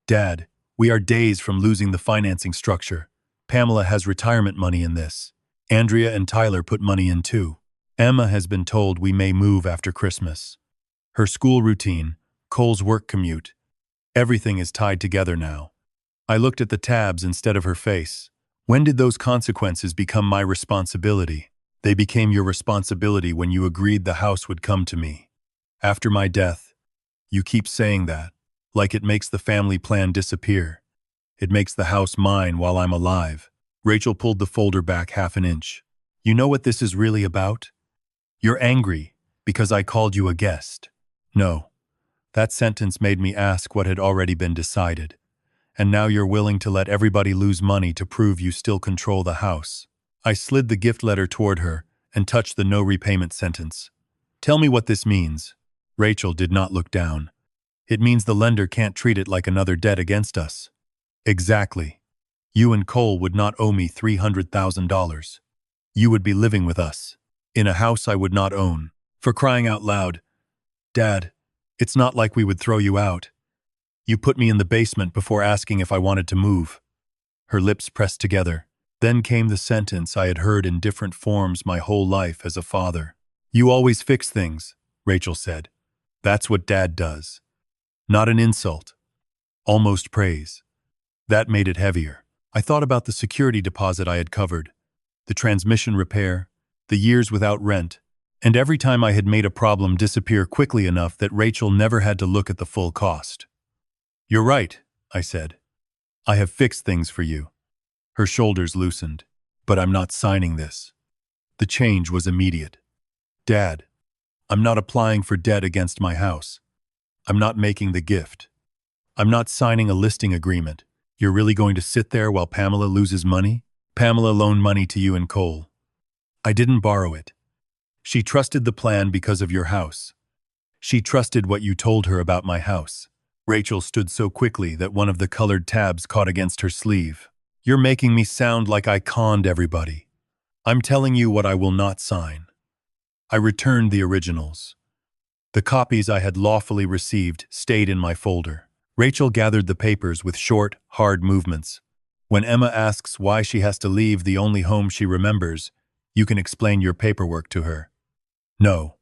Dad, we are days from losing the financing structure. Pamela has retirement money in this. Andrea and Tyler put money in too. Emma has been told we may move after Christmas. Her school routine, Cole's work commute, everything is tied together now. I looked at the tabs instead of her face. When did those consequences become my responsibility? They became your responsibility when you agreed the house would come to me. After my death. You keep saying that, like it makes the family plan disappear. It makes the house mine while I'm alive. Rachel pulled the folder back half an inch. You know what this is really about? You're angry because I called you a guest. No. That sentence made me ask what had already been decided. And now you're willing to let everybody lose money to prove you still control the house. I slid the gift letter toward her and touched the no repayment sentence. Tell me what this means. Rachel did not look down. It means the lender can't treat it like another debt against us. Exactly. You and Cole would not owe me $300,000. You would be living with us, in a house I would not own. For crying out loud. Dad, it's not like we would throw you out. You put me in the basement before asking if I wanted to move. Her lips pressed together. Then came the sentence I had heard in different forms my whole life as a father. You always fix things, Rachel said. That's what Dad does. Not an insult. Almost praise. That made it heavier. I thought about the security deposit I had covered, the transmission repair, the years without rent, and every time I had made a problem disappear quickly enough that Rachel never had to look at the full cost. You're right, I said. I have fixed things for you. Her shoulders loosened. But I'm not signing this. The change was immediate. Dad, I'm not applying for debt against my house. I'm not making the gift. I'm not signing a listing agreement. You're really going to sit there while Pamela loses money? Pamela loaned money to you and Cole. I didn't borrow it. She trusted the plan because of your house. She trusted what you told her about my house. Rachel stood so quickly that one of the colored tabs caught against her sleeve. You're making me sound like I conned everybody. I'm telling you what I will not sign. I returned the originals. The copies I had lawfully received stayed in my folder. Rachel gathered the papers with short, hard movements. When Emma asks why she has to leave the only home she remembers, you can explain your paperwork to her. No.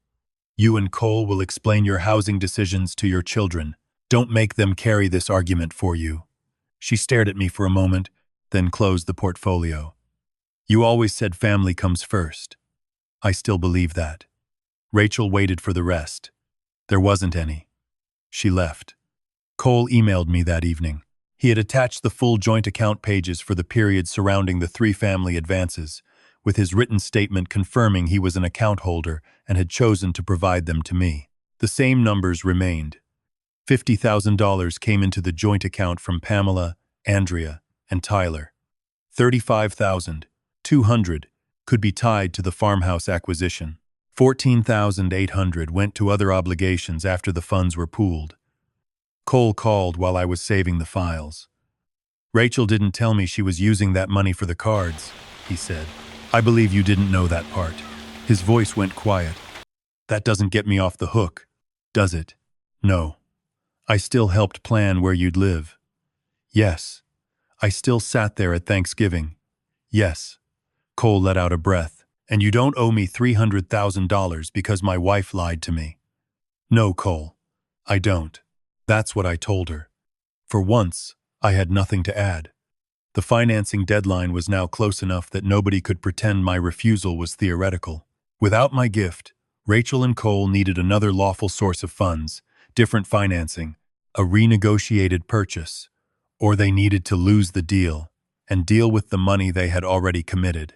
You and Cole will explain your housing decisions to your children. Don't make them carry this argument for you. She stared at me for a moment, then closed the portfolio. You always said family comes first. I still believe that. Rachel waited for the rest. There wasn't any. She left. Cole emailed me that evening. He had attached the full joint account pages for the period surrounding the 3 family advances, with his written statement confirming he was an account holder and had chosen to provide them to me. The same numbers remained. $50,000 came into the joint account from Pamela, Andrea, and Tyler. $35,200 could be tied to the farmhouse acquisition. $14,800 went to other obligations after the funds were pooled. Cole called while I was saving the files. Rachel didn't tell me she was using that money for the cards, he said. I believe you didn't know that part. His voice went quiet. That doesn't get me off the hook, does it? No. I still helped plan where you'd live. Yes. I still sat there at Thanksgiving. Yes. Cole let out a breath. And you don't owe me $300,000 because my wife lied to me. No, Cole. I don't. That's what I told her. For once, I had nothing to add. The financing deadline was now close enough that nobody could pretend my refusal was theoretical. Without my gift, Rachel and Cole needed another lawful source of funds, different financing, a renegotiated purchase, or they needed to lose the deal and deal with the money they had already committed.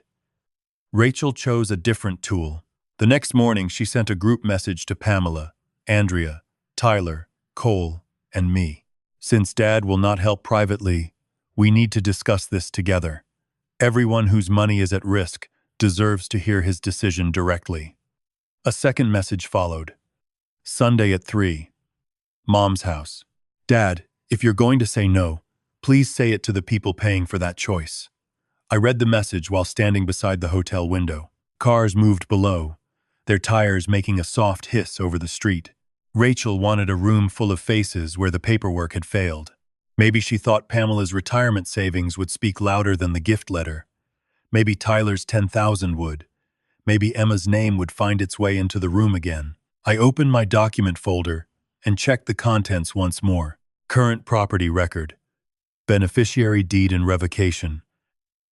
Rachel chose a different tool. The next morning, she sent a group message to Pamela, Andrea, Tyler, Cole, and me. Since Dad will not help privately, we need to discuss this together. Everyone whose money is at risk deserves to hear his decision directly. A second message followed. Sunday at 3. Mom's house. Dad, if you're going to say no, please say it to the people paying for that choice. I read the message while standing beside the hotel window. Cars moved below, their tires making a soft hiss over the street. Rachel wanted a room full of faces where the paperwork had failed. Maybe she thought Pamela's retirement savings would speak louder than the gift letter. Maybe Tyler's $10,000 would. Maybe Emma's name would find its way into the room again. I opened my document folder and checked the contents once more. Current property record. Beneficiary deed and revocation.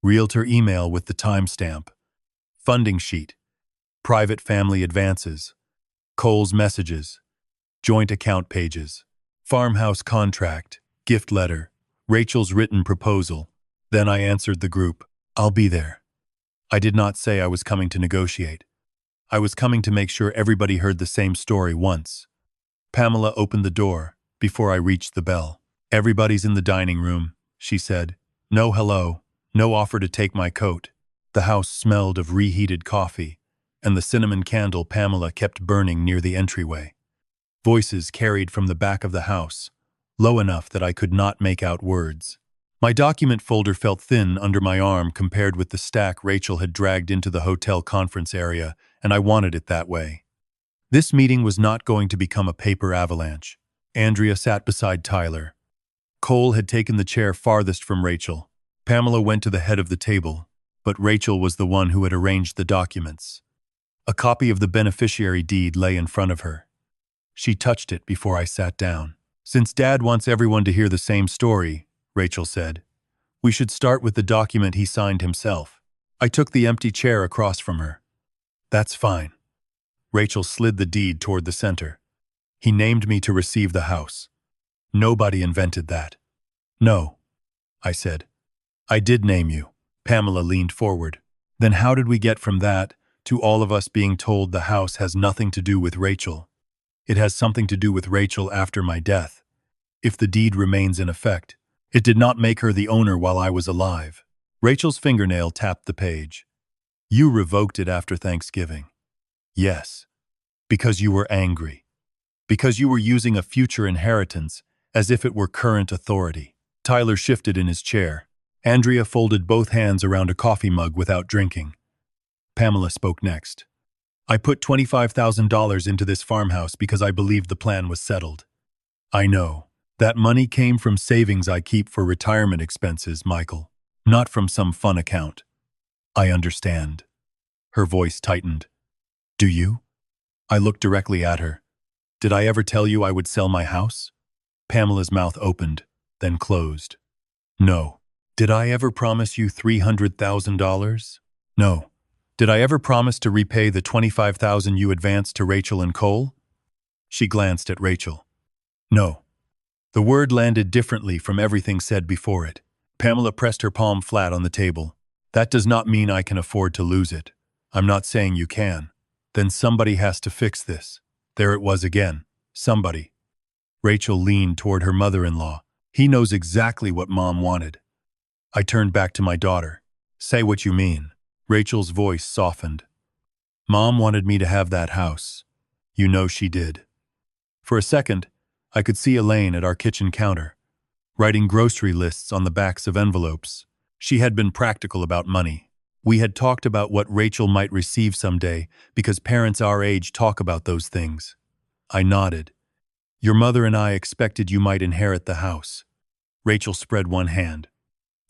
Realtor email with the timestamp. Funding sheet. Private family advances. Cole's messages. Joint account pages. Farmhouse contract. Gift letter. Rachel's written proposal. Then I answered the group. I'll be there. I did not say I was coming to negotiate. I was coming to make sure everybody heard the same story once. Pamela opened the door before I reached the bell. Everybody's in the dining room, she said. No hello, no offer to take my coat. The house smelled of reheated coffee, and the cinnamon candle Pamela kept burning near the entryway. Voices carried from the back of the house, low enough that I could not make out words. My document folder felt thin under my arm compared with the stack Rachel had dragged into the hotel conference area, and I wanted it that way. This meeting was not going to become a paper avalanche. Andrea sat beside Tyler. Cole had taken the chair farthest from Rachel. Pamela went to the head of the table, but Rachel was the one who had arranged the documents. A copy of the beneficiary deed lay in front of her. She touched it before I sat down. Since Dad wants everyone to hear the same story, Rachel said, we should start with the document he signed himself. I took the empty chair across from her. That's fine. Rachel slid the deed toward the center. He named me to receive the house. Nobody invented that. No, I said. I did name you. Pamela leaned forward. Then how did we get from that to all of us being told the house has nothing to do with Rachel? It has something to do with Rachel after my death. If the deed remains in effect, it did not make her the owner while I was alive. Rachel's fingernail tapped the page. You revoked it after Thanksgiving. Yes, because you were angry. Because you were using a future inheritance as if it were current authority. Tyler shifted in his chair. Andrea folded both hands around a coffee mug without drinking. Pamela spoke next. I put $25,000 into this farmhouse because I believed the plan was settled. I know. That money came from savings I keep for retirement expenses, Michael, not from some fun account. I understand. Her voice tightened. Do you? I looked directly at her. Did I ever tell you I would sell my house? Pamela's mouth opened, then closed. No. Did I ever promise you $300,000? No. Did I ever promise to repay the $25,000 you advanced to Rachel and Cole? She glanced at Rachel. No. The word landed differently from everything said before it. Pamela pressed her palm flat on the table. That does not mean I can afford to lose it. I'm not saying you can. Then somebody has to fix this. There it was again. Somebody. Rachel leaned toward her mother-in-law. He knows exactly what Mom wanted. I turned back to my daughter. Say what you mean. Rachel's voice softened. Mom wanted me to have that house. You know she did. For a second, I could see Elaine at our kitchen counter, writing grocery lists on the backs of envelopes. She had been practical about money. We had talked about what Rachel might receive someday because parents our age talk about those things. I nodded. Your mother and I expected you might inherit the house. Rachel spread one hand.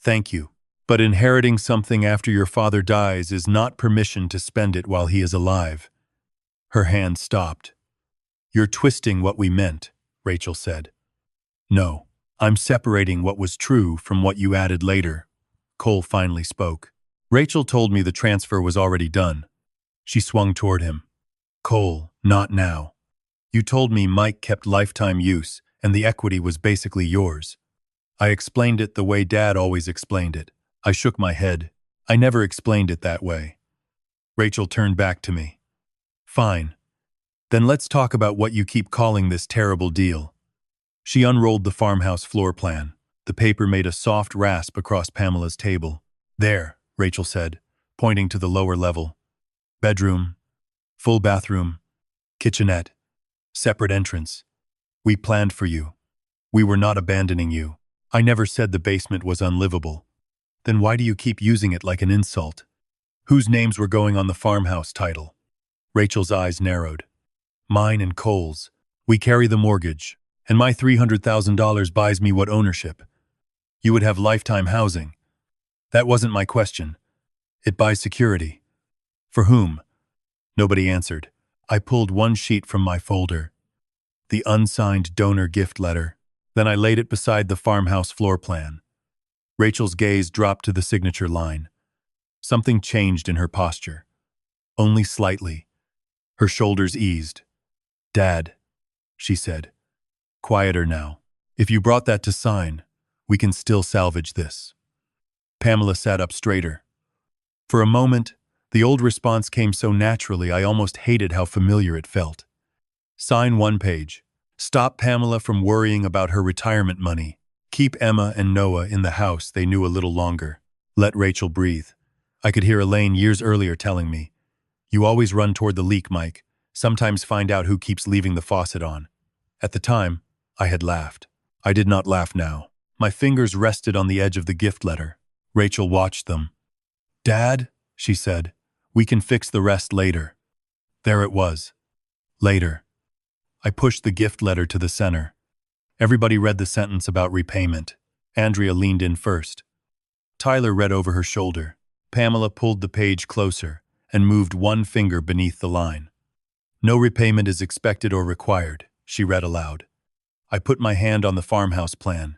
Thank you. But inheriting something after your father dies is not permission to spend it while he is alive. Her hand stopped. You're twisting what we meant, Rachel said. No, I'm separating what was true from what you added later. Cole finally spoke. Rachel told me the transfer was already done. She swung toward him. Cole, not now. You told me Mike kept lifetime use and the equity was basically yours. I explained it the way Dad always explained it. I shook my head. I never explained it that way. Rachel turned back to me. Fine. Then let's talk about what you keep calling this terrible deal. She unrolled the farmhouse floor plan. The paper made a soft rasp across Pamela's table. There, Rachel said, pointing to the lower level. Bedroom, full bathroom, kitchenette, separate entrance. We planned for you. We were not abandoning you. I never said the basement was unlivable. Then why do you keep using it like an insult? Whose names were going on the farmhouse title? Rachel's eyes narrowed. Mine and Cole's. We carry the mortgage, and my $300,000 buys me what ownership? You would have lifetime housing. That wasn't my question. It buys security. For whom? Nobody answered. I pulled one sheet from my folder. The unsigned donor gift letter. Then I laid it beside the farmhouse floor plan. Rachel's gaze dropped to the signature line. Something changed in her posture. Only slightly. Her shoulders eased. Dad, she said. Quieter now. If you brought that to sign, we can still salvage this. Pamela sat up straighter. For a moment, the old response came so naturally I almost hated how familiar it felt. Sign one page. Stop Pamela from worrying about her retirement money. Keep Emma and Noah in the house they knew a little longer. Let Rachel breathe. I could hear Elaine years earlier telling me, "You always run toward the leak, Mike. Sometimes find out who keeps leaving the faucet on." At the time, I had laughed. I did not laugh now. My fingers rested on the edge of the gift letter. Rachel watched them. "Dad," she said, "we can fix the rest later." There it was. Later. I pushed the gift letter to the center. Everybody read the sentence about repayment. Andrea leaned in first. Tyler read over her shoulder. Pamela pulled the page closer and moved one finger beneath the line. "No repayment is expected or required," she read aloud. I put my hand on the farmhouse plan.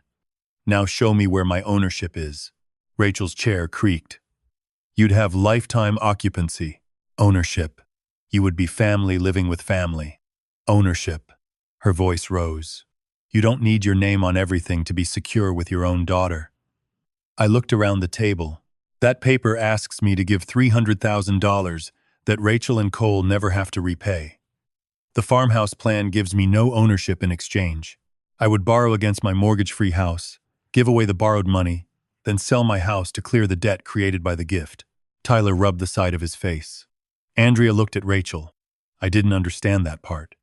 "Now show me where my ownership is." Rachel's chair creaked. "You'd have lifetime occupancy. Ownership. You would be family living with family. Ownership." Her voice rose. "You don't need your name on everything to be secure with your own daughter." I looked around the table. "That paper asks me to give $300,000 that Rachel and Cole never have to repay. The farmhouse plan gives me no ownership in exchange. I would borrow against my mortgage-free house, give away the borrowed money, then sell my house to clear the debt created by the gift." Tyler rubbed the side of his face. Andrea looked at Rachel. I didn't understand that part.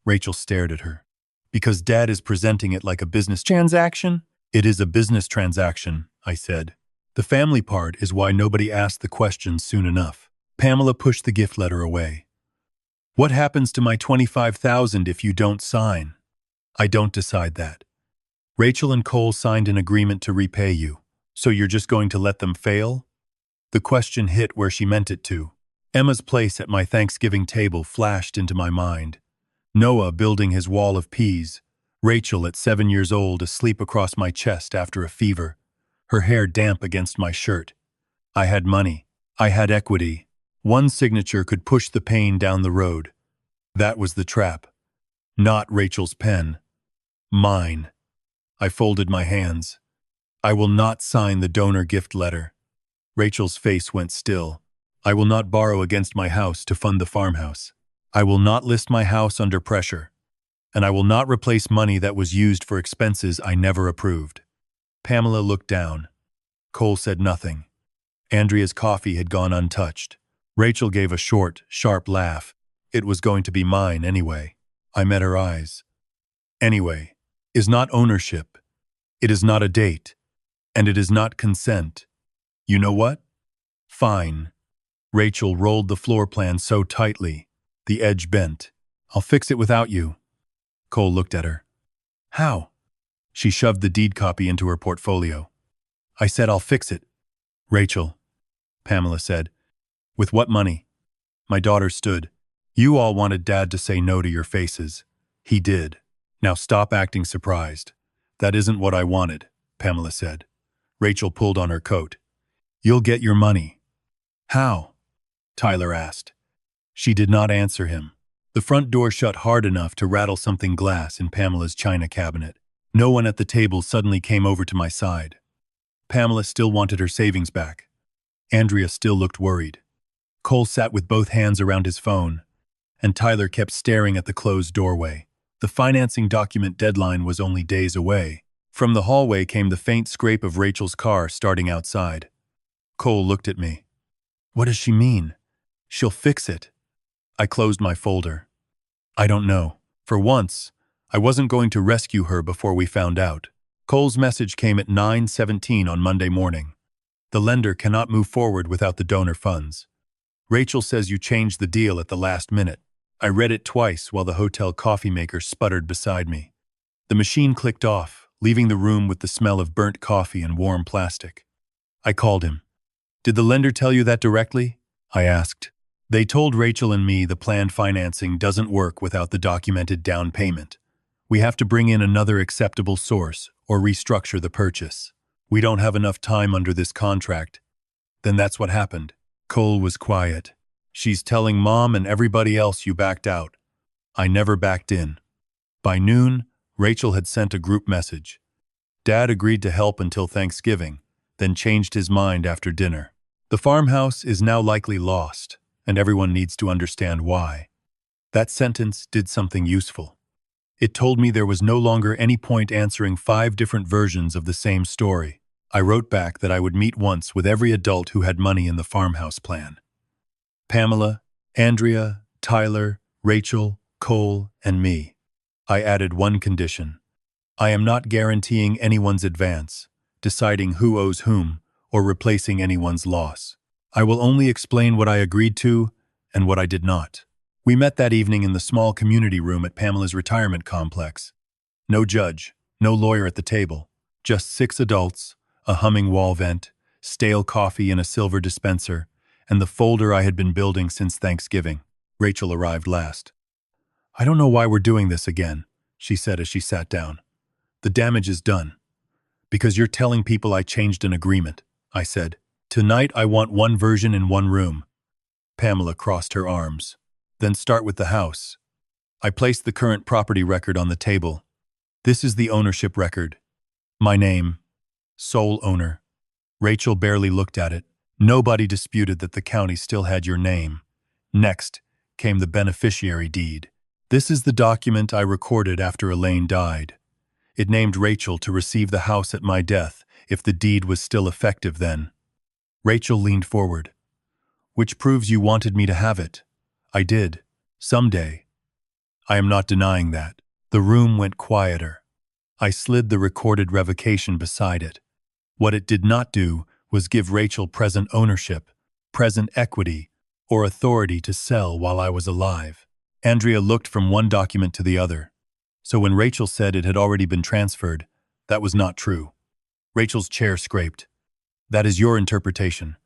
Rachel stared at her. "Because Dad is presenting it like a business transaction?" "It is a business transaction," I said. "The family part is why nobody asked the questions soon enough." Pamela pushed the gift letter away. "What happens to my $25,000 if you don't sign?" "I don't decide that. Rachel and Cole signed an agreement to repay you, so you're just going to let them fail?" The question hit where she meant it to. Emma's place at my Thanksgiving table flashed into my mind. Noah building his wall of peas. Rachel at 7 years old asleep across my chest after a fever, her hair damp against my shirt. I had money. I had equity. One signature could push the pain down the road. That was the trap. Not Rachel's pen. Mine. I folded my hands. "I will not sign the donor gift letter." Rachel's face went still. "I will not borrow against my house to fund the farmhouse. I will not list my house under pressure. And I will not replace money that was used for expenses I never approved." Pamela looked down. Cole said nothing. Andrea's coffee had gone untouched. Rachel gave a short, sharp laugh. It was going to be mine anyway. I met her eyes. "Anyway is not ownership. It is not a date. And it is not consent. You know what? Fine." Rachel rolled the floor plan so tightly, the edge bent. "I'll fix it without you." Cole looked at her. "How?" She shoved the deed copy into her portfolio. "I said I'll fix it." "Rachel," Pamela said. "With what money?" My daughter stood. "You all wanted Dad to say no to your faces. He did. Now stop acting surprised." "That isn't what I wanted," Pamela said. Rachel pulled on her coat. "You'll get your money." "How?" Tyler asked. She did not answer him. The front door shut hard enough to rattle something glass in Pamela's china cabinet. No one at the table suddenly came over to my side. Pamela still wanted her savings back. Andrea still looked worried. Cole sat with both hands around his phone, and Tyler kept staring at the closed doorway. The financing document deadline was only days away. From the hallway came the faint scrape of Rachel's car starting outside. Cole looked at me. "What does she mean? She'll fix it." I closed my folder. I don't know. For once, I wasn't going to rescue her before we found out. Cole's message came at 9:17 on Monday morning. "The lender cannot move forward without the donor funds. Rachel says you changed the deal at the last minute." I read it twice while the hotel coffee maker sputtered beside me. The machine clicked off, leaving the room with the smell of burnt coffee and warm plastic. I called him. "Did the lender tell you that directly?" I asked. "They told Rachel and me the planned financing doesn't work without the documented down payment. We have to bring in another acceptable source or restructure the purchase. We don't have enough time under this contract." "Then that's what happened." Cole was quiet. "She's telling Mom and everybody else you backed out." I never backed in. By noon, Rachel had sent a group message. Dad agreed to help until Thanksgiving, then changed his mind after dinner. The farmhouse is now likely lost, and everyone needs to understand why. That sentence did something useful. It told me there was no longer any point answering 5 different versions of the same story. I wrote back that I would meet once with every adult who had money in the farmhouse plan. Pamela, Andrea, Tyler, Rachel, Cole, and me. I added one condition. I am not guaranteeing anyone's advance, deciding who owes whom, or replacing anyone's loss. I will only explain what I agreed to and what I did not. We met that evening in the small community room at Pamela's retirement complex. No judge, no lawyer at the table, just 6 adults, a humming wall vent, stale coffee in a silver dispenser, and the folder I had been building since Thanksgiving. Rachel arrived last. "I don't know why we're doing this again," she said as she sat down. "The damage is done." "Because you're telling people I changed an agreement," I said. "Tonight I want one version in one room." Pamela crossed her arms. "Then start with the house." I placed the current property record on the table. "This is the ownership record. My name, sole owner." Rachel barely looked at it. "Nobody disputed that the county still had your name." Next came the beneficiary deed. "This is the document I recorded after Elaine died. It named Rachel to receive the house at my death if the deed was still effective then." Rachel leaned forward. "Which proves you wanted me to have it." "I did. Someday." "I am not denying that." The room went quieter. I slid the recorded revocation beside it. What it did not do was give Rachel present ownership, present equity, or authority to sell while I was alive. Andrea looked from one document to the other. So when Rachel said it had already been transferred, that was not true. Rachel's chair scraped. "That is your interpretation."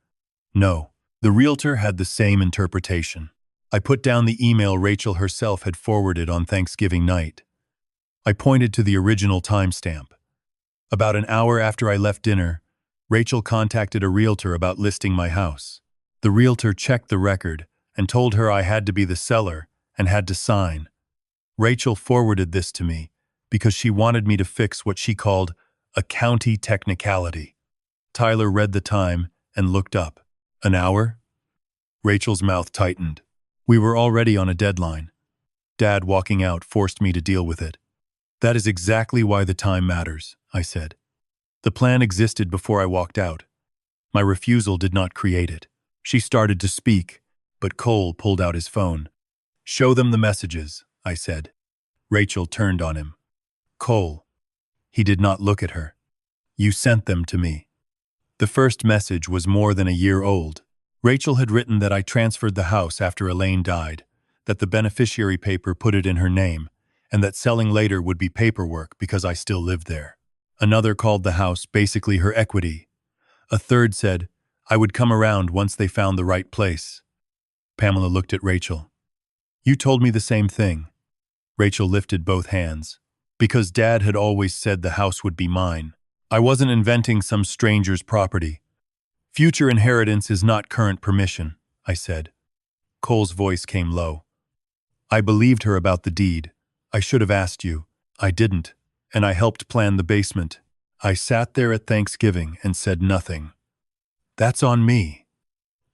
"No." The realtor had the same interpretation. I put down the email Rachel herself had forwarded on Thanksgiving night. I pointed to the original timestamp. About an hour after I left dinner, Rachel contacted a realtor about listing my house. The realtor checked the record and told her I had to be the seller and had to sign. Rachel forwarded this to me because she wanted me to fix what she called a county technicality. Tyler read the time and looked up. "An hour?" Rachel's mouth tightened. We were already on a deadline. Dad walking out forced me to deal with it. "That is exactly why the time matters," I said. "The plan existed before I walked out. My refusal did not create it." She started to speak, but Cole pulled out his phone. "Show them the messages," I said. Rachel turned on him. "Cole." He did not look at her. "You sent them to me." The first message was more than a year old. Rachel had written that I transferred the house after Elaine died, that the beneficiary paper put it in her name, and that selling later would be paperwork because I still lived there. Another called the house basically her equity. A third said I would come around once they found the right place. Pamela looked at Rachel. "You told me the same thing." Rachel lifted both hands. "Because Dad had always said the house would be mine. I wasn't inventing some stranger's property. Future inheritance is not current permission," I said. Cole's voice came low. "I believed her about the deed. I should have asked you. I didn't, and I helped plan the basement. I sat there at Thanksgiving and said nothing." "That's on me."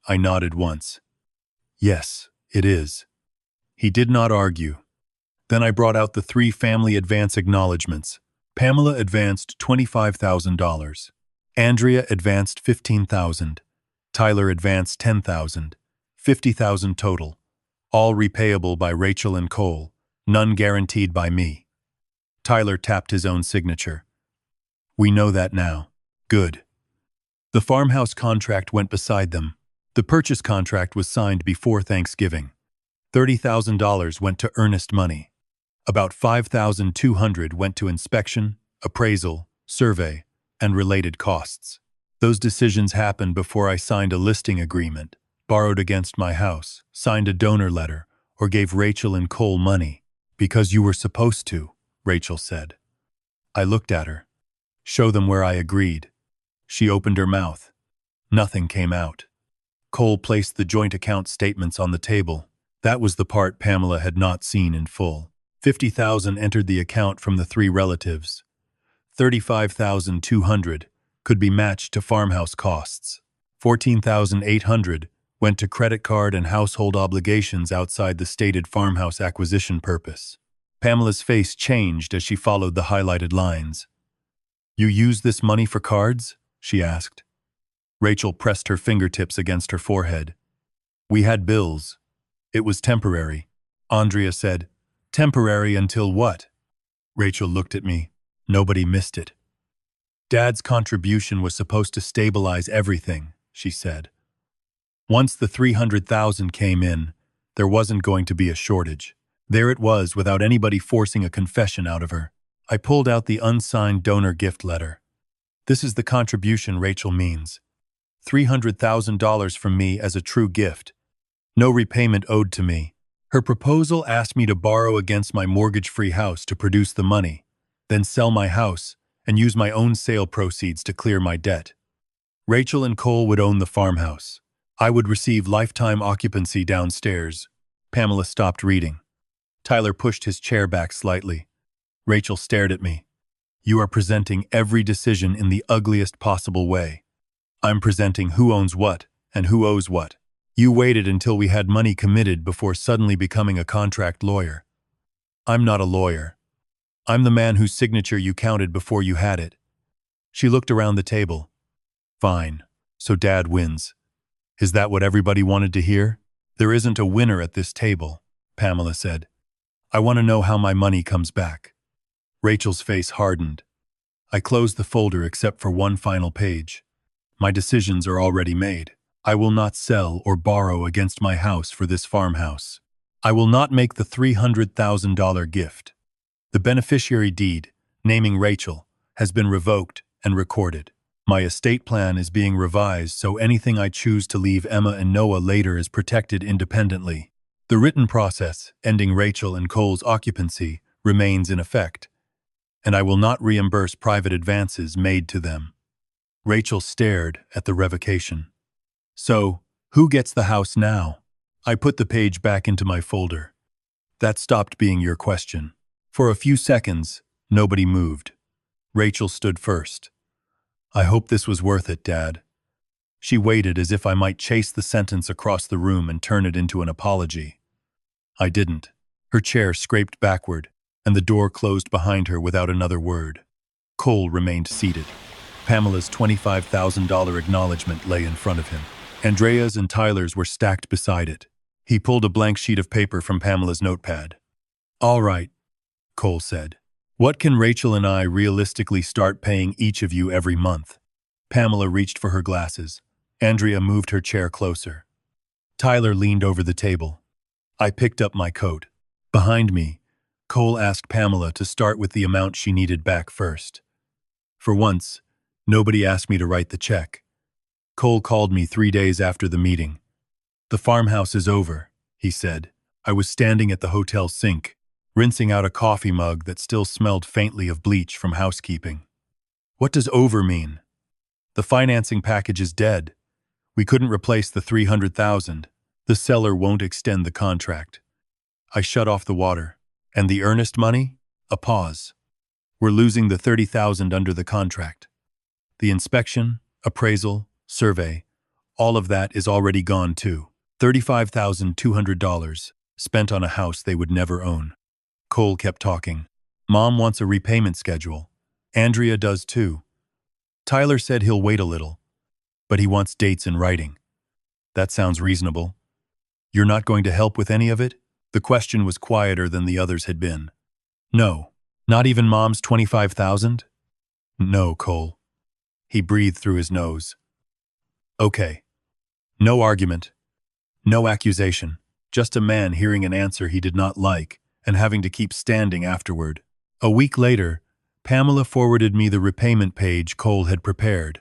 I nodded once. "Yes, it is." He did not argue. Then I brought out the 3 family advance acknowledgments. Pamela advanced $25,000. Andrea advanced $15,000. Tyler advanced $10,000. $50,000 total. All repayable by Rachel and Cole, none guaranteed by me. Tyler tapped his own signature. "We know that now." "Good." The farmhouse contract went beside them. The purchase contract was signed before Thanksgiving. $30,000 went to earnest money. About $5,200 went to inspection, appraisal, survey, and related costs. Those decisions happened before I signed a listing agreement, borrowed against my house, signed a donor letter, or gave Rachel and Cole money. "Because you were supposed to," Rachel said. I looked at her. "Show them where I agreed." She opened her mouth. Nothing came out. Cole placed the joint account statements on the table. That was the part Pamela had not seen in full. $50,000 entered the account from the 3 relatives. $35,200 could be matched to farmhouse costs. $14,800 went to credit card and household obligations outside the stated farmhouse acquisition purpose. Pamela's face changed as she followed the highlighted lines. "You used this money for cards?" she asked. Rachel pressed her fingertips against her forehead. "We had bills. It was temporary." Andrea said, "Temporary until what?" Rachel looked at me. Nobody missed it. "Dad's contribution was supposed to stabilize everything," she said. "Once the $300,000 came in, there wasn't going to be a shortage." There it was, without anybody forcing a confession out of her. I pulled out the unsigned donor gift letter. "This is the contribution Rachel means. $300,000 from me as a true gift. No repayment owed to me. Her proposal asked me to borrow against my mortgage-free house to produce the money, then sell my house and use my own sale proceeds to clear my debt. Rachel and Cole would own the farmhouse. I would receive lifetime occupancy downstairs." Pamela stopped reading. Tyler pushed his chair back slightly. Rachel stared at me. "You are presenting every decision in the ugliest possible way. I'm presenting who owns what and who owes what. You waited until we had money committed before suddenly becoming a contract lawyer. I'm not a lawyer. I'm the man whose signature you counted before you had it." She looked around the table. "Fine. So Dad wins. Is that what everybody wanted to hear?" "There isn't a winner at this table," Pamela said. "I want to know how my money comes back." Rachel's face hardened. I closed the folder except for one final page. "My decisions are already made. I will not sell or borrow against my house for this farmhouse. I will not make the $300,000 gift. The beneficiary deed, naming Rachel, has been revoked and recorded. My estate plan is being revised so anything I choose to leave Emma and Noah later is protected independently. The written process, ending Rachel and Cole's occupancy, remains in effect, and I will not reimburse private advances made to them." Rachel stared at the revocation. "So, who gets the house now?" I put the page back into my folder. "That stopped being your question." For a few seconds, nobody moved. Rachel stood first. "I hope this was worth it, Dad." She waited as if I might chase the sentence across the room and turn it into an apology. I didn't. Her chair scraped backward, and the door closed behind her without another word. Cole remained seated. Pamela's $25,000 acknowledgement lay in front of him. Andrea's and Tyler's were stacked beside it. He pulled a blank sheet of paper from Pamela's notepad. "All right," Cole said. "What can Rachel and I realistically start paying each of you every month?" Pamela reached for her glasses. Andrea moved her chair closer. Tyler leaned over the table. I picked up my coat. Behind me, Cole asked Pamela to start with the amount she needed back first. For once, nobody asked me to write the check. Cole called me 3 days after the meeting. "The farmhouse is over," he said. I was standing at the hotel sink, rinsing out a coffee mug that still smelled faintly of bleach from housekeeping. "What does over mean?" "The financing package is dead. We couldn't replace the $300,000. The seller won't extend the contract." I shut off the water. "And the earnest money?" A pause. "We're losing the $30,000 under the contract. The inspection, appraisal, survey, all of that is already gone too. $35,200 spent on a house they would never own." Cole kept talking. "Mom wants a repayment schedule. Andrea does too. Tyler said he'll wait a little, but he wants dates in writing." "That sounds reasonable." "You're not going to help with any of it?" The question was quieter than the others had been. "No. Not even Mom's $25,000? "No, Cole." He breathed through his nose. "Okay. No argument. No accusation. Just a man hearing an answer he did not like and having to keep standing afterward." A week later, Pamela forwarded me the repayment page Cole had prepared.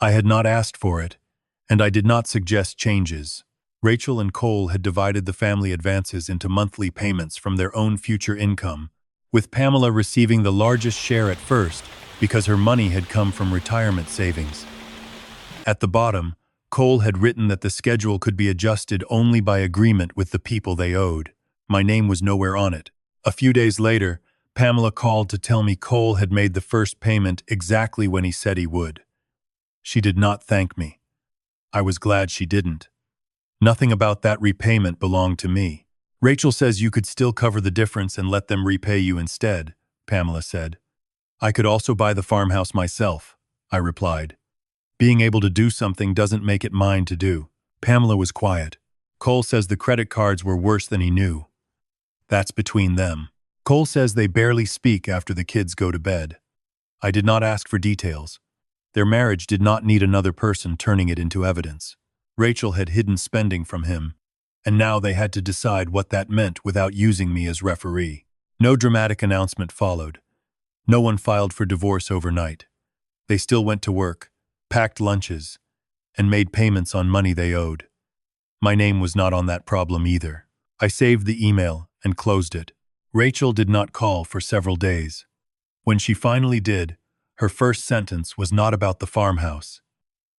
I had not asked for it, and I did not suggest changes. Rachel and Cole had divided the family advances into monthly payments from their own future income, with Pamela receiving the largest share at first because her money had come from retirement savings. At the bottom, Cole had written that the schedule could be adjusted only by agreement with the people they owed. My name was nowhere on it. A few days later, Pamela called to tell me Cole had made the first payment exactly when he said he would. She did not thank me. I was glad she didn't. Nothing about that repayment belonged to me. Rachel says you could still cover the difference and let them repay you instead, Pamela said. I could also buy the farmhouse myself, I replied. Being able to do something doesn't make it mine to do. Pamela was quiet. Cole says the credit cards were worse than he knew. That's between them. Cole says they barely speak after the kids go to bed. I did not ask for details. Their marriage did not need another person turning it into evidence. Rachel had hidden spending from him, and now they had to decide what that meant without using me as referee. No dramatic announcement followed. No one filed for divorce overnight. They still went to work, packed lunches, and made payments on money they owed. My name was not on that problem either. I saved the email and closed it. Rachel did not call for several days. When she finally did, her first sentence was not about the farmhouse.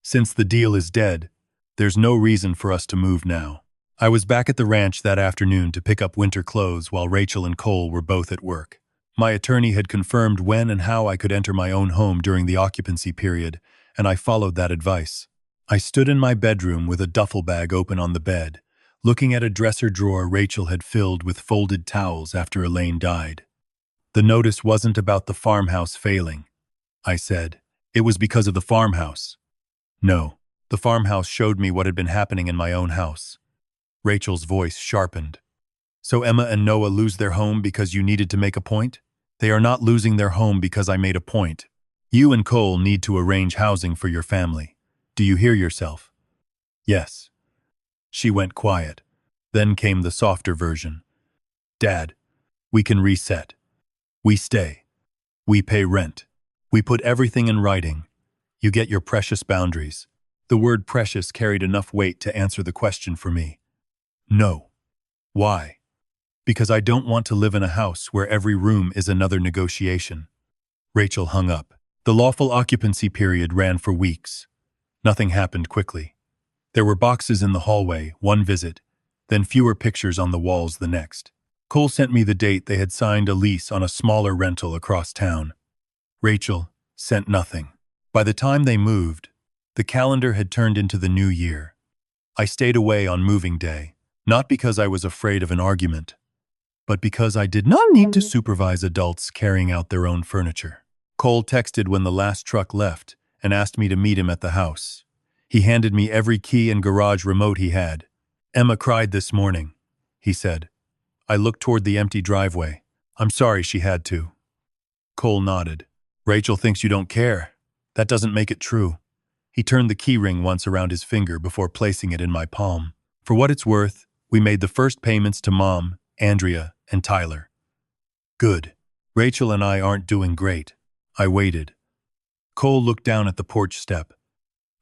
Since the deal is dead, there's no reason for us to move now. I was back at the ranch that afternoon to pick up winter clothes while Rachel and Cole were both at work. My attorney had confirmed when and how I could enter my own home during the occupancy period, and I followed that advice. I stood in my bedroom with a duffel bag open on the bed, looking at a dresser drawer Rachel had filled with folded towels after Elaine died. The notice wasn't about the farmhouse failing, I said. It was because of the farmhouse. No, the farmhouse showed me what had been happening in my own house. Rachel's voice sharpened. So Emma and Noah lose their home because you needed to make a point? They are not losing their home because I made a point. You and Cole need to arrange housing for your family. Do you hear yourself? Yes. She went quiet. Then came the softer version. Dad, we can reset. We stay. We pay rent. We put everything in writing. You get your precious boundaries. The word precious carried enough weight to answer the question for me. No. Why? Because I don't want to live in a house where every room is another negotiation. Rachel hung up. The lawful occupancy period ran for weeks. Nothing happened quickly. There were boxes in the hallway, one visit, then fewer pictures on the walls the next. Cole sent me the date they had signed a lease on a smaller rental across town. Rachel sent nothing. By the time they moved, the calendar had turned into the new year. I stayed away on moving day, not because I was afraid of an argument, but because I did not need to supervise adults carrying out their own furniture. Cole texted when the last truck left and asked me to meet him at the house. He handed me every key and garage remote he had. Emma cried this morning, he said. I looked toward the empty driveway. I'm sorry she had to. Cole nodded. Rachel thinks you don't care. That doesn't make it true. He turned the key ring once around his finger before placing it in my palm. For what it's worth, we made the first payments to Mom, Andrea, and Tyler. Good. Rachel and I aren't doing great. I waited. Cole looked down at the porch step.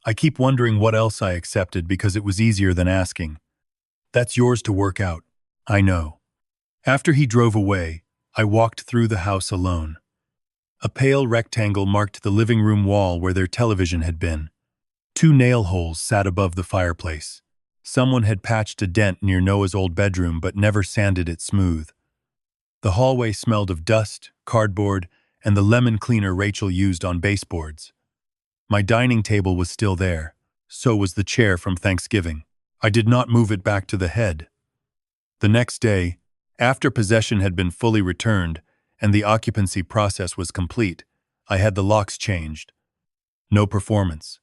I keep wondering what else I accepted because it was easier than asking. That's yours to work out. I know. After he drove away, I walked through the house alone. A pale rectangle marked the living room wall where their television had been. 2 nail holes sat above the fireplace. Someone had patched a dent near Noah's old bedroom but never sanded it smooth. The hallway smelled of dust, cardboard, and the lemon cleaner Rachel used on baseboards. My dining table was still there. So was the chair from Thanksgiving. I did not move it back to the head. The next day, after possession had been fully returned and the occupancy process was complete, I had the locks changed. No performance.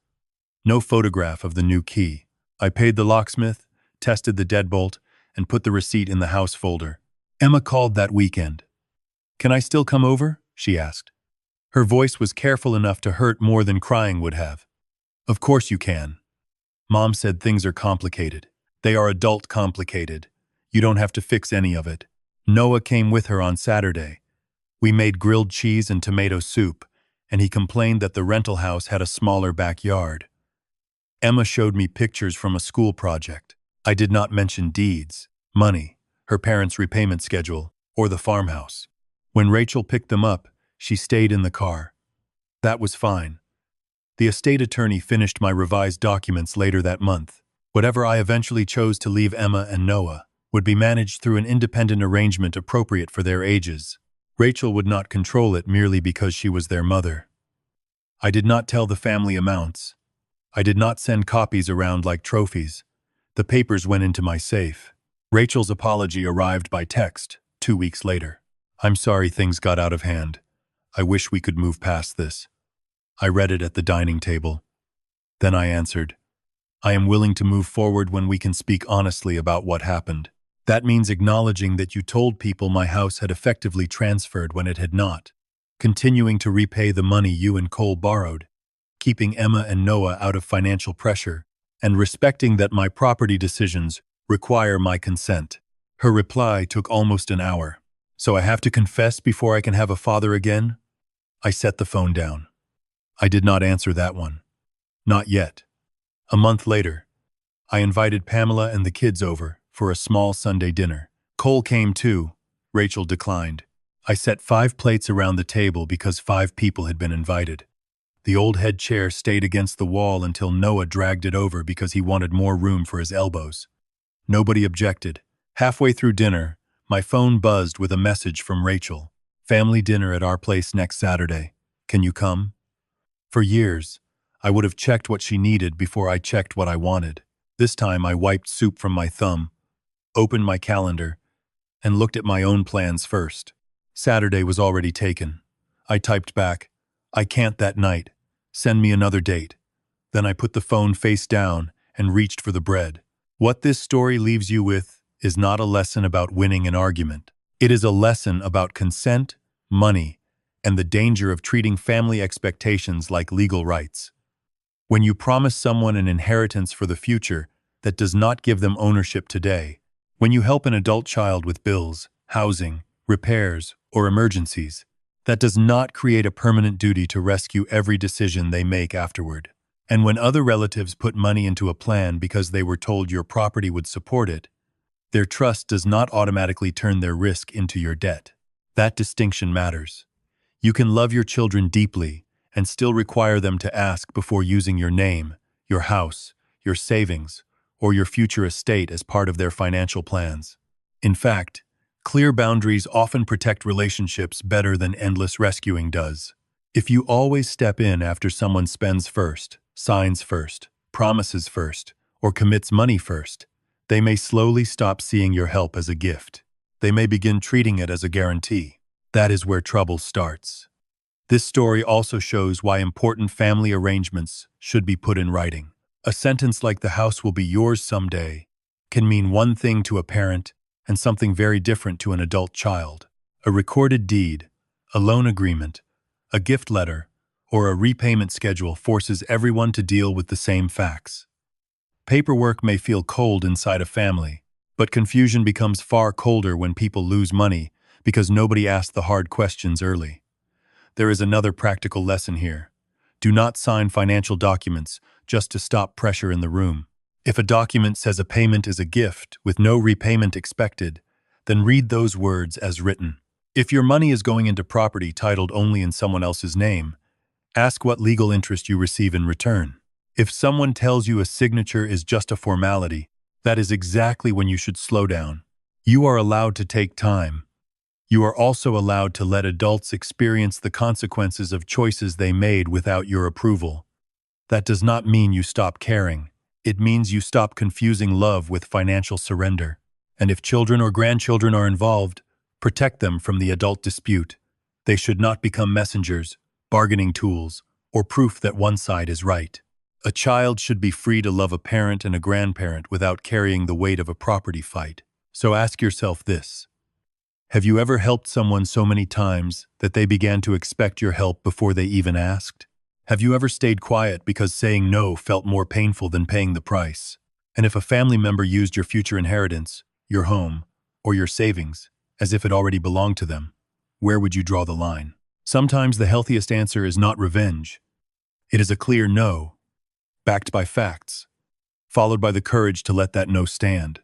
No photograph of the new key. I paid the locksmith, tested the deadbolt, and put the receipt in the house folder. Emma called that weekend. Can I still come over? She asked. Her voice was careful enough to hurt more than crying would have. Of course you can. Mom said things are complicated. They are adult complicated. You don't have to fix any of it. Noah came with her on Saturday. We made grilled cheese and tomato soup, and he complained that the rental house had a smaller backyard. Emma showed me pictures from a school project. I did not mention deeds, money, her parents' repayment schedule, or the farmhouse. When Rachel picked them up, she stayed in the car. That was fine. The estate attorney finished my revised documents later that month. Whatever I eventually chose to leave Emma and Noah would be managed through an independent arrangement appropriate for their ages. Rachel would not control it merely because she was their mother. I did not tell the family amounts. I did not send copies around like trophies. The papers went into my safe. Rachel's apology arrived by text 2 weeks later. I'm sorry things got out of hand. I wish we could move past this. I read it at the dining table. Then I answered, I am willing to move forward when we can speak honestly about what happened. That means acknowledging that you told people my house had effectively transferred when it had not, continuing to repay the money you and Cole borrowed, keeping Emma and Noah out of financial pressure, and respecting that my property decisions require my consent. Her reply took almost an hour. So I have to confess before I can have a father again? I set the phone down. I did not answer that one. Not yet. A month later, I invited Pamela and the kids over for a small Sunday dinner. Cole came too. Rachel declined. I set 5 plates around the table because 5 people had been invited. The old head chair stayed against the wall until Noah dragged it over because he wanted more room for his elbows. Nobody objected. Halfway through dinner, my phone buzzed with a message from Rachel. Family dinner at our place next Saturday. Can you come? For years, I would have checked what she needed before I checked what I wanted. This time I wiped soup from my thumb, opened my calendar, and looked at my own plans first. Saturday was already taken. I typed back, I can't that night. Send me another date. Then I put the phone face down and reached for the bread. What this story leaves you with is not a lesson about winning an argument. It is a lesson about consent, money, and the danger of treating family expectations like legal rights. When you promise someone an inheritance for the future that does not give them ownership today, when you help an adult child with bills, housing, repairs, or emergencies, that does not create a permanent duty to rescue every decision they make afterward. And when other relatives put money into a plan because they were told your property would support it, their trust does not automatically turn their risk into your debt. That distinction matters. You can love your children deeply and still require them to ask before using your name, your house, your savings, or your future estate as part of their financial plans. In fact, clear boundaries often protect relationships better than endless rescuing does. If you always step in after someone spends first, signs first, promises first, or commits money first, they may slowly stop seeing your help as a gift. They may begin treating it as a guarantee. That is where trouble starts. This story also shows why important family arrangements should be put in writing. A sentence like "the house will be yours someday" can mean one thing to a parent and something very different to an adult child. A recorded deed, a loan agreement, a gift letter, or a repayment schedule forces everyone to deal with the same facts. Paperwork may feel cold inside a family, but confusion becomes far colder when people lose money because nobody asked the hard questions early. There is another practical lesson here. Do not sign financial documents just to stop pressure in the room. If a document says a payment is a gift with no repayment expected, then read those words as written. If your money is going into property titled only in someone else's name, ask what legal interest you receive in return. If someone tells you a signature is just a formality, that is exactly when you should slow down. You are allowed to take time. You are also allowed to let adults experience the consequences of choices they made without your approval. That does not mean you stop caring. It means you stop confusing love with financial surrender. And if children or grandchildren are involved, protect them from the adult dispute. They should not become messengers, bargaining tools, or proof that one side is right. A child should be free to love a parent and a grandparent without carrying the weight of a property fight. So ask yourself this. Have you ever helped someone so many times that they began to expect your help before they even asked? Have you ever stayed quiet because saying no felt more painful than paying the price? And if a family member used your future inheritance, your home, or your savings, as if it already belonged to them, where would you draw the line? Sometimes the healthiest answer is not revenge. It is a clear no, backed by facts, followed by the courage to let that no stand.